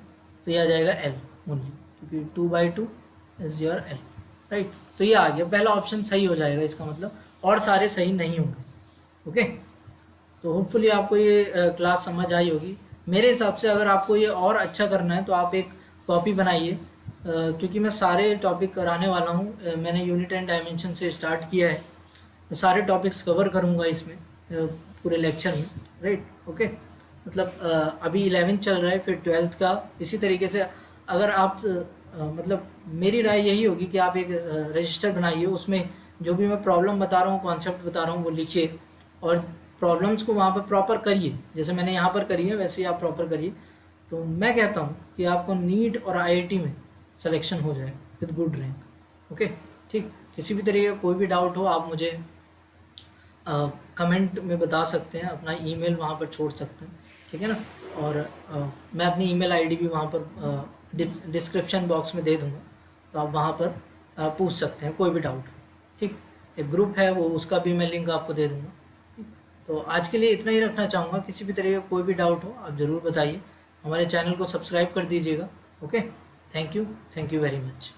तो ये आ जाएगा l ओनली, क्योंकि 2/2 इज योर l, राइट। तो ये आ गया, पहला ऑप्शन सही हो जाएगा इसका मतलब, और सारे सही नहीं होंगे, ओके। तो होपफुली आपको ये क्लास समझ आई होगी। मेरे हिसाब से अगर आपको ये और अच्छा करना है तो आप एक कॉपी बनाइए, क्योंकि मैं सारे टॉपिक कराने वाला हूँ। मैंने यूनिट एंड डायमेंशन से स्टार्ट किया है, मैं सारे टॉपिक्स कवर करूँगा इसमें पूरे लेक्चर में, राइट। ओके, मतलब अभी 11th चल रहा है, फिर 12th का इसी तरीके से। अगर आप मतलब मेरी राय यही होगी कि आप एक रजिस्टर बनाइए, उसमें जो भी मैं प्रॉब्लम बता रहा हूँ, कॉन्सेप्ट बता रहा हूँ, वो लिखिए और प्रॉब्लम्स को वहाँ पर प्रॉपर करिए, जैसे मैंने यहाँ पर करी है वैसे ही आप प्रॉपर करिए। तो मैं कहता हूँ कि आपको नीट और आईआईटी में सिलेक्शन हो जाए विद गुड रैंक। ओके, ठीक। किसी भी तरीके का कोई भी डाउट हो आप मुझे कमेंट में बता सकते हैं, अपना ईमेल वहाँ पर छोड़ सकते हैं, ठीक है ना। और मैं अपनी ईमेल आईडी भी वहाँ पर डिस्क्रिप्शन बॉक्स में दे दूँगा, तो आप वहाँ पर पूछ सकते हैं कोई भी डाउट, ठीक। एक ग्रुप है वो, उसका भी मैं लिंक आपको दे दूँगा, ठीक। तो आज के लिए इतना ही रखना चाहूँगा। किसी भी तरह का कोई भी डाउट हो आप ज़रूर बताइए। हमारे चैनल को सब्सक्राइब कर दीजिएगा। Okay, thank you very much.